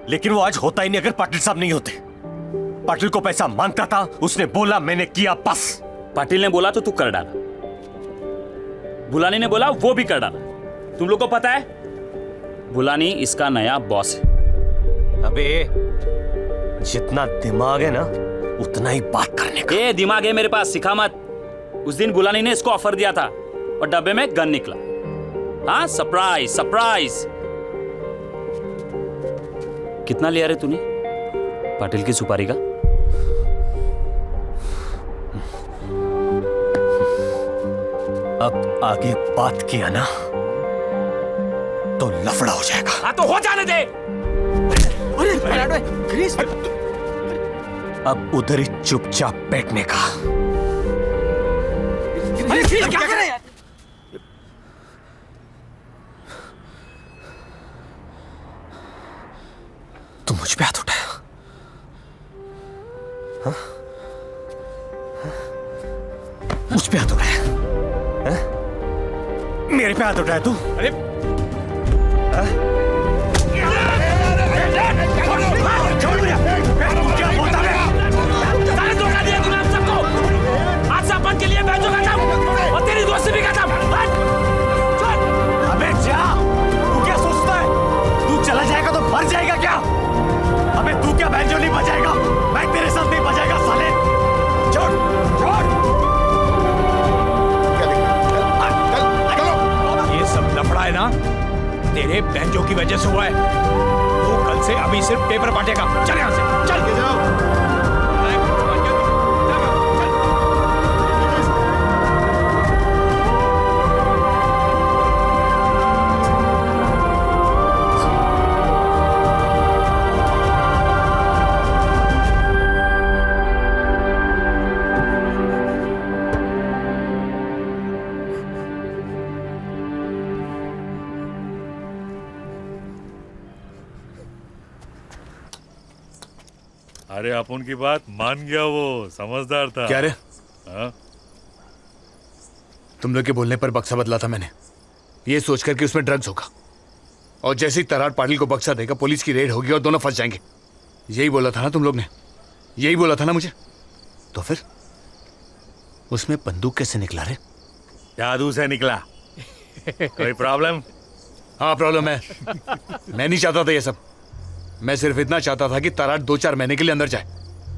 लेकिन वो आज होता ही नहीं अगर पाटिल साहब नहीं होते। पाटिल को पैसा मांगता था, उसने बोला, मैंने किया, बस। पाटिल ने बोला तो तू कर डाला, बुलानी ने बोला वो भी कर डाला। तुम लोग को पता है, बुलानी इसका नया बॉस है। अबे जितना दिमाग है ना, उतना ही बात करने का। ये दिमाग है मेरे पास, सिखा मत। उस दिन बुलानी ने इसको ऑफर दिया था और डब्बे में गन निकला। हाँ, सरप्राइज सरप्राइज। कितना लिया रे तूने पाटिल की सुपारी का? अब आगे बात किया ना तो लफड़ा हो जाएगा। हाँ तो हो जाने दे। अरे क्रिस, अब उधर ही चुपचाप बैठने का। अरे क्रिस क्या कर रहे हैं? तुम मुझ पे हाथ उठाया? हाँ? मुझ पे हाथ उठाया? हाँ? मेरे पे हाथ उठाया तू? अरे छोड़ दिया। क्या बोलता है? सारे धोखा दिया तूने हम सबको। आज से अपन के लिए बैठो खत्म और तेरी दोस्ती भी खत्म। अबे जा, तू क्या सोचता है? तू चला जाएगा तो मर जाएगा। ये बैंजो की वजह से हुआ है। तू कल से अभी सिर्फ पेपर बांटेगा। चल यहाँ से, चल के जाओ। अरे अपन की बात मान गया, वो समझदार था। क्या रे? हाँ? तुम लोग के बोलने पर बक्सा बदला था मैंने, ये सोचकर कि उसमें ड्रग्स होगा, और जैसे ही तराट पाटिल को बक्सा देगा पुलिस की रेड होगी और दोनों फंस जाएंगे। यही बोला था ना तुम लोग ने, यही बोला था ना मुझे। तो फिर उसमें बंदूक कैसे निकला रे? जादू से निकला। कोई प्रॉब्लम? हाँ प्रॉब्लम है। मैं नहीं चाहता था ये सब। मैं सिर्फ इतना चाहता था कि तराट 2-4 महीने के लिए अंदर जाए,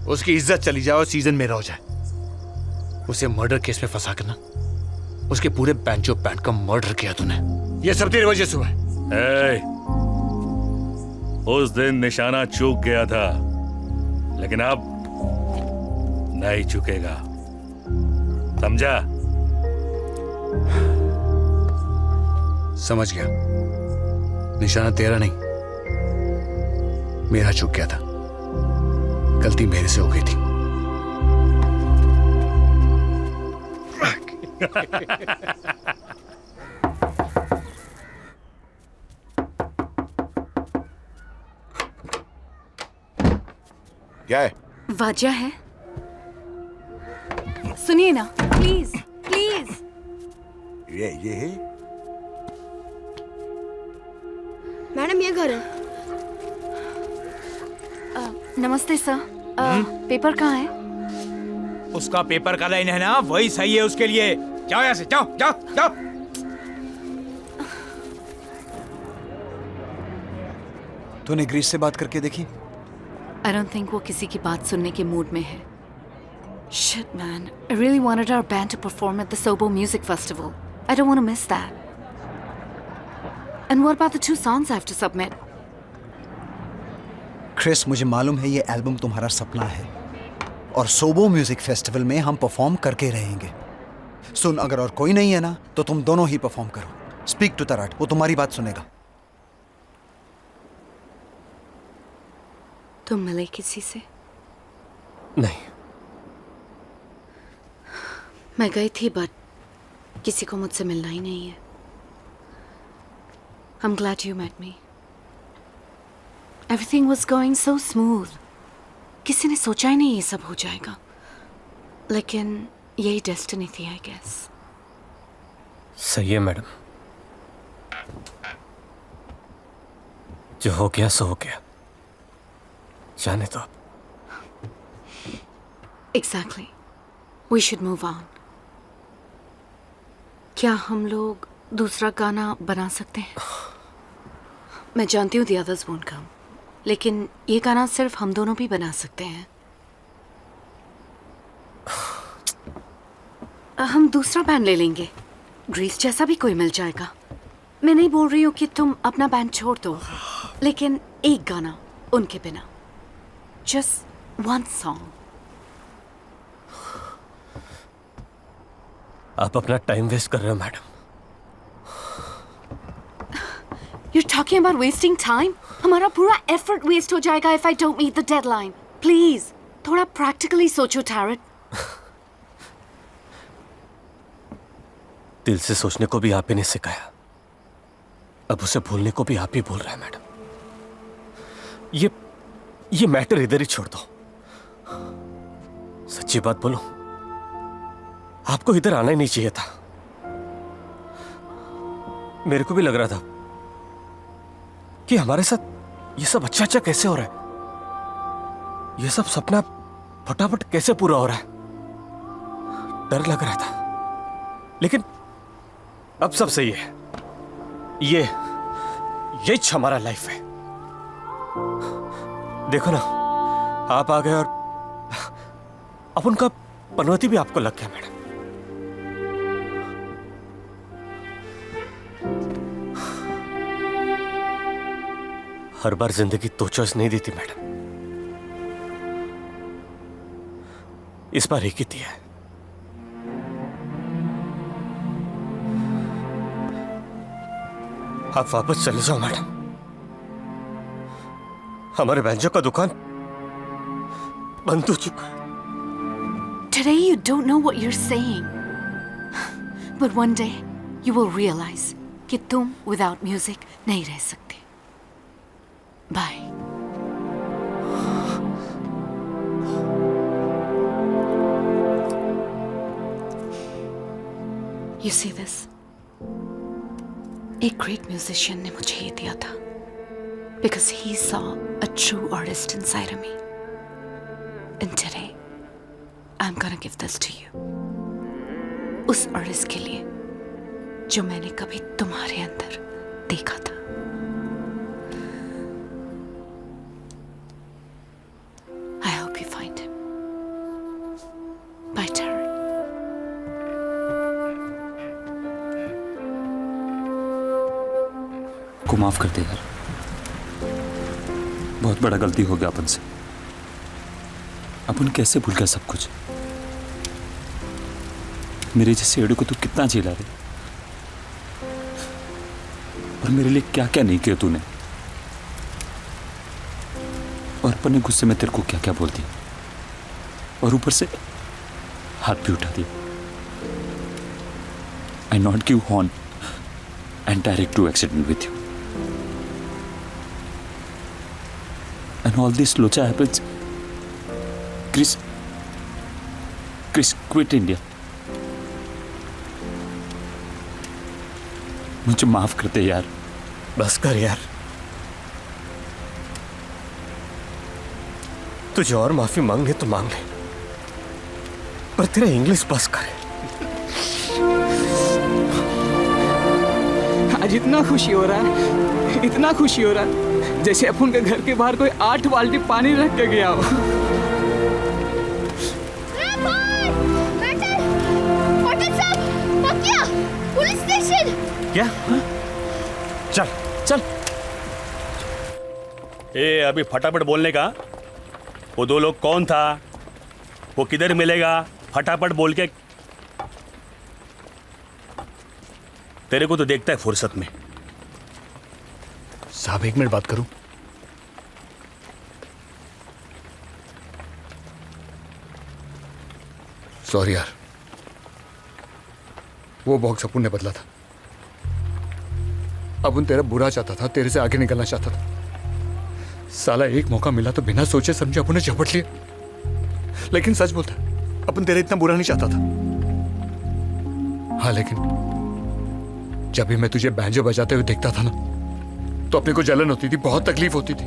उसकी इज्जत चली जाए और सीजन मेरा हो जाए। उसे मर्डर केस में फंसा कर ना, उसके पूरे बैंचो बैंड का मर्डर किया तूने। ये सब तेरी वजह से हुआ है। उस दिन निशाना चूक गया था, लेकिन अब नहीं चुकेगा, समझा? समझ गया। निशाना तेरा नहीं, मेरा चूक गया था। गलती मेरे से हो गई थी। क्या है? वजह है, सुनिए ना प्लीज प्लीज। ये है मैडम, ये घर है। नमस्ते सर। पेपर कहाँ है? उसका पेपर का लाइन है ना, वही सही है उसके लिए। जाओ यहाँ से, जाओ जाओ जाओ। तूने ग्रीस से बात करके देखी? I don't think वो किसी की बात सुनने के मूड में है। Shit man, I really wanted our band to perform at the Sobo Music Festival. I don't want to miss that. And what about the 2 songs I have to submit? Chris, मुझे मालूम है ये album तुम्हारा सपना है, और सोबो music festival में हम परफॉर्म करके रहेंगे। सुन, अगर और कोई नहीं है ना तो तुम दोनों ही परफॉर्म करो। स्पीक टू तराट, वो तुम्हारी बात सुनेगा। तुम मिले किसी से? नहीं। मैं गई थी, बट किसी को मुझसे मिलना ही नहीं है। I'm glad you met me. Everything was going so smooth. किसी ने सोचा ही नहीं ये सब हो जाएगा, लेकिन यही डेस्टिनी थी, I guess. सही है मैडम, जो हो गया सो हो गया, जाने दो। Exactly. We should move on. क्या हम लोग दूसरा गाना बना सकते हैं? मैं जानती हूँ the others won't come, लेकिन ये गाना सिर्फ हम दोनों भी बना सकते हैं। हम दूसरा बैंड ले लेंगे, ग्रीस जैसा भी कोई मिल जाएगा। मैं नहीं बोल रही हूँ कि तुम अपना बैंड छोड़ दो, लेकिन एक गाना उनके बिना, just one song. आप अपना टाइम वेस्ट कर रहे हो madam. You're talking about wasting time? हमारा पूरा effort waste हो जाएगा if I don't meet the deadline. Please, थोड़ा practically सोचो टैरट। दिल से सोचने को भी आप ही ने सिखाया, अब उसे भूलने को भी आप ही बोल रहे हैं मैडम। ये मैटर इधर ही छोड़ दो। सच्ची बात बोलो, आपको इधर आना ही नहीं चाहिए था। मेरे को भी लग रहा था कि हमारे साथ ये सब अच्छा अच्छा कैसे हो रहा है, ये सब सपना फटाफट कैसे पूरा हो रहा है। डर लग रहा था, लेकिन अब सब सही है। ये हमारा लाइफ है। देखो ना, आप आ गए और अब उनका पनौती भी आपको लग गया मैडम। हर बार जिंदगी दो चॉइस नहीं देती मैडम, इस बार एक ही दिया है। आप वापस चले जाओ मैडम, हमारे बैंजो का दुकान बंद हो चुका है। Today you don't know what you're saying, but one day you will realize कि तुम without music नहीं रह सकते। Bye. You see this? एक great musician ने मुझे ये दिया था, because he saw a true artist inside of me. And today, I'm gonna give this to you. उस artist के लिए जो मैंने कभी तुम्हारे अंदर देखा था। I hope you find him. Bye, Taryn. को माफ कर दे यार, बहुत बड़ा गलती हो गया अपन से। अपन कैसे भूल गया सब कुछ। मेरे जैसे एडू को तू कितना झेला रे, और मेरे लिए क्या क्या नहीं किया तूने। और अपन ने गुस्से में तेरे को क्या क्या बोल दिया, और ऊपर से हाथ भी उठा दिया। I not give horn and direct to accident with you, and all this locha happens. Chris quit India. मुझे माफ कर दे यार। बस कर यार, तुझे और माफी मांगने तो मांग ले, पर तेरा इंग्लिश बस करे। आज इतना खुशी हो रहा है, इतना खुशी हो रहा है, जैसे अपन के घर के बाहर कोई 8 बाल्टी पानी रख के गया हो। Police station. क्या? चल चल। ए अभी फटाफट बोलने का। वो 2 लोग कौन था, वो किधर मिलेगा, फटाफट बोल के। तेरे को तो देखता है फुर्सत में। साहब 1 मिनट बात करूं? सॉरी यार, वो बॉक्स अपुन ने बदला था। अपुन तेरा बुरा चाहता था, तेरे से आगे निकलना चाहता था। साला एक मौका मिला तो बिना सोचे समझे अपुन ने झपट लिया। लेकिन सच बोलता, अपन तेरा इतना बुरा नहीं चाहता था। हाँ, लेकिन जब भी मैं तुझे बैंजो बजाते हुए देखता था ना, तो अपने को जलन होती थी, बहुत तकलीफ होती थी।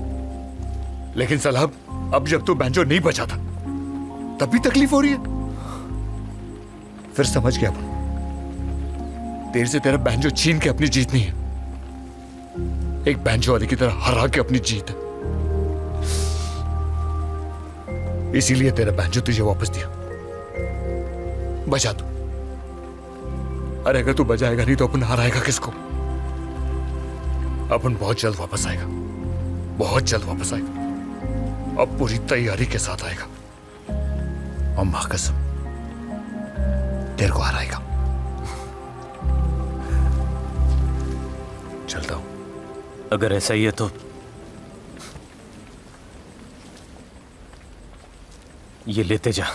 लेकिन साला अब जब तू बैंजो नहीं बजाता, तब भी तकलीफ हो रही है। फिर समझ गया अपन, तेरे से तेरा बैंजो छीन के अपनी जीत नहीं है, एक बैंजो वाले की तरह हरा के अपनी जीत है। इसीलिए तेरा बैंजो तुझे वापस दिया। बजा तू। अरे अगर तू बजाएगा नहीं तो अपन हराएगा किसको? अपन बहुत जल्द वापस आएगा, बहुत जल्द वापस आएगा। अब पूरी तैयारी के साथ आएगा, और मां कसम तेरे को हराएगा। चलता हूं। अगर ऐसा ही है तो ये लेते जा।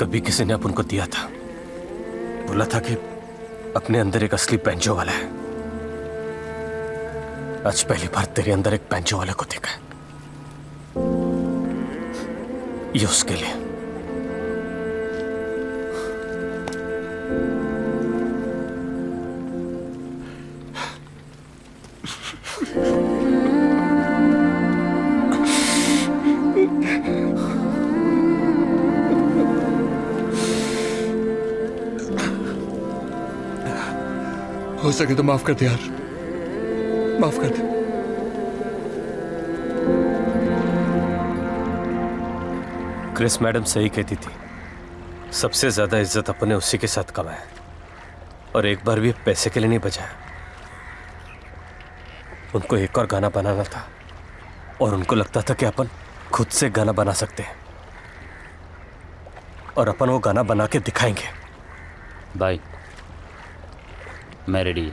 कभी किसी ने अपन को दिया था, बोला था कि अपने अंदर एक असली बैंजो वाला है। आज पहली बार तेरे अंदर एक बैंजो वाले को देखा है। ये उसके लिए। हो सके तो माफ कर दे यार, माफ कर दे। क्रिस मैडम सही कहती थी, सबसे ज्यादा इज्जत अपने उसी के साथ कमाया, और एक बार भी पैसे के लिए नहीं बचाया। उनको एक और गाना बनाना था और उनको लगता था कि अपन खुद से गाना बना सकते हैं और अपन वो गाना बना के दिखाएंगे। भाई मैं ready.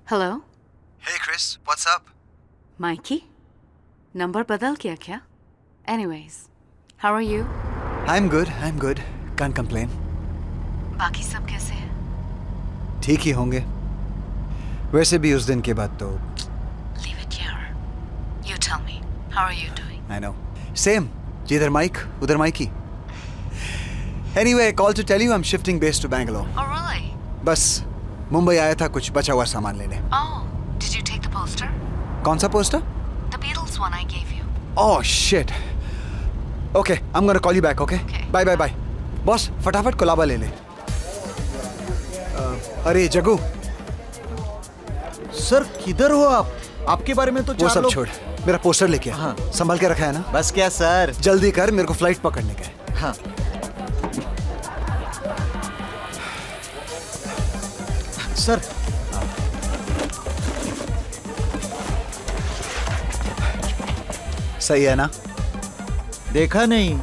Hello. Hey Chris, what's up? Mikey, number बदल गया क्या? Anyways, how are you? I'm good. Can't complain. बाकी सब कैसे हैं? ठीक ही होंगे। वैसे भी उस दिन के बाद तो Leave it here. You tell me, how are you doing? I know. Same. जिधर माइक उधर Mikey. Anyway, I called to tell you I'm shifting base to Bangalore. Oh really? बस मुंबई आया था कुछ बचा हुआ सामान लेने। Oh, did you take the poster? कौन सा poster? The Beatles one I gave you. Oh shit. Okay, I'm gonna call you back, okay? Bye. Boss फटाफट कोलाबा ले ले। अरे जगू। सर किधर हो आप? आपके बारे में तो वो सब छोड़, मेरा पोस्टर लेके आ। हाँ। संभाल के रखा है ना? बस क्या सर? जल्दी कर, मेरे को फ्लाइट पकड़ने का है। हाँ। सर सही है ना? देखा नहीं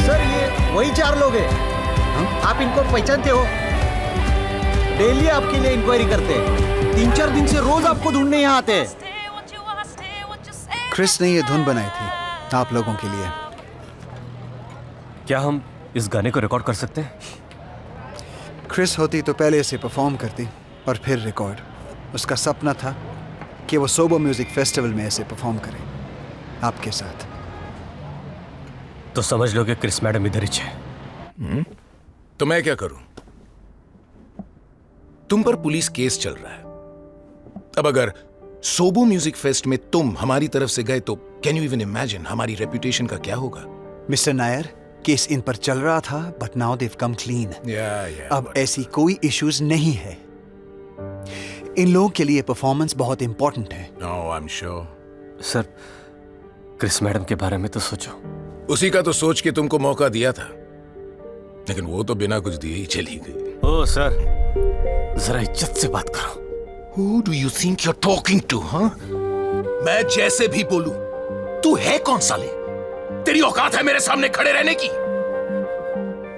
सर, ये वही 4 लोग हैं। आप इनको पहचानते हो? डेली आपके लिए इंक्वायरी करते हैं। 3-4 दिन से रोज आपको ढूंढने यहाँ आते हैं। क्रिस ने ये धुन बनाई थी आप लोगों के लिए। क्या हम इस गाने को रिकॉर्ड कर सकते हैं? क्रिस होती तो पहले इसे परफॉर्म करती और फिर रिकॉर्ड। उसका सपना था कि वो सोबो म्यूजिक फेस्टिवल में ऐसे परफॉर्म करे आपके साथ। तो समझ लो कि क्रिस मैडम इधर ही है। तो मैं क्या करूं? तुम पर पुलिस केस चल रहा है। अब अगर सोबो म्यूजिक फेस्ट में तुम हमारी तरफ से गए तो कैन यू इवन इमेजिन हमारी रेपुटेशन का क्या होगा? मिस्टर नायर, केस इन पर चल रहा था but now they've come clean. अब ऐसी कोई इश्यूज नहीं है। इन लोगों के लिए परफॉर्मेंस बहुत इंपॉर्टेंट है। I am sure. Sir, Chris madam के बारे में तो सोचो। उसी का तो सोच के तुमको मौका दिया था, लेकिन वो तो बिना कुछ दिए ही चली गई। ओ सर, जरा इज्जत से बात करो। Who do you think you're talking to, huh? मैं जैसे भी बोलूं, तू है कौन साले? तेरी औकात है मेरे सामने खड़े रहने की?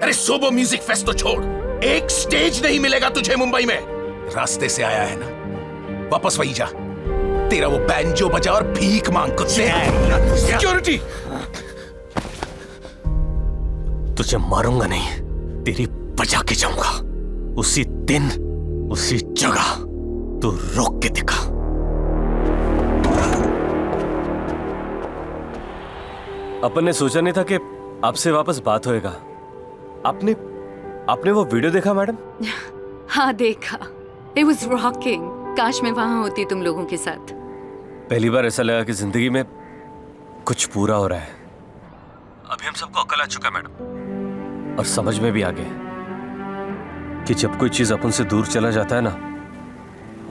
अरे सोबो म्यूजिक फेस्ट तो छोड़, एक स्टेज नहीं मिलेगा तुझे मुंबई में। रास्ते से आया है ना, वापस वही जा। तेरा वो बैंजो बजा और भीख मांग कुत्ते। सिक्योरिटी! तुझे मारूंगा नहीं, तेरी बजा के जाऊंगा। उसी दिन, उसी जगह तू रोक के दिखा। अपन ने सोचा नहीं था कि आपसे वापस बात होएगा। आपने वो वीडियो देखा मैडम? हाँ देखा। It was rocking. काश मैं वहां होती तुम लोगों के साथ। पहली बार ऐसा लगा कि जिंदगी में कुछ पूरा हो रहा है। अभी हम सबको अकल आ चुका है मैडम, और समझ में भी आ गया कि जब कोई चीज अपन से दूर चला जाता है ना,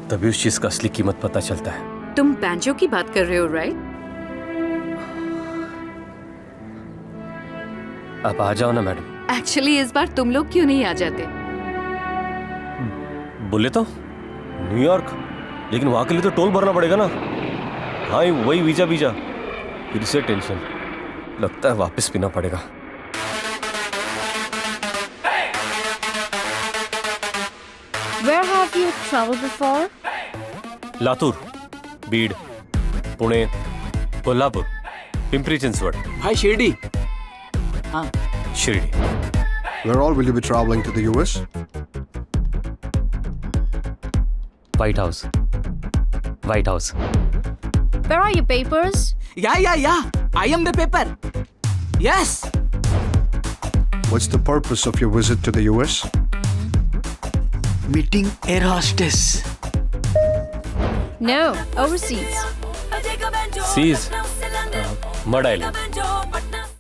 तभी उस चीज का असली कीमत पता चलता है। तुम बैंजो की बात कर रहे हो, राइट? आप आ जाओ ना मैडम। एक्चुअली इस बार तुम लोग क्यों नहीं आ जाते? बोले तो न्यूयॉर्क, लेकिन वहां के लिए तो टोल भरना पड़ेगा ना। हाँ, वही वीजा फिर से टेंशन। लगता है वापस पीना पड़ेगा। Where have you traveled before? Latur, Beed, Pune, Kolhapur, Pimpri Chinchwad. हाय शिरडी। हाँ, Shirdi. Where all will you be traveling to the US? White House. White House. Where are your papers? Yeah. I am the paper. Yes. What's the purpose of your visit to the US? Meeting air hostess. No, overseas. Seas, Mud Island.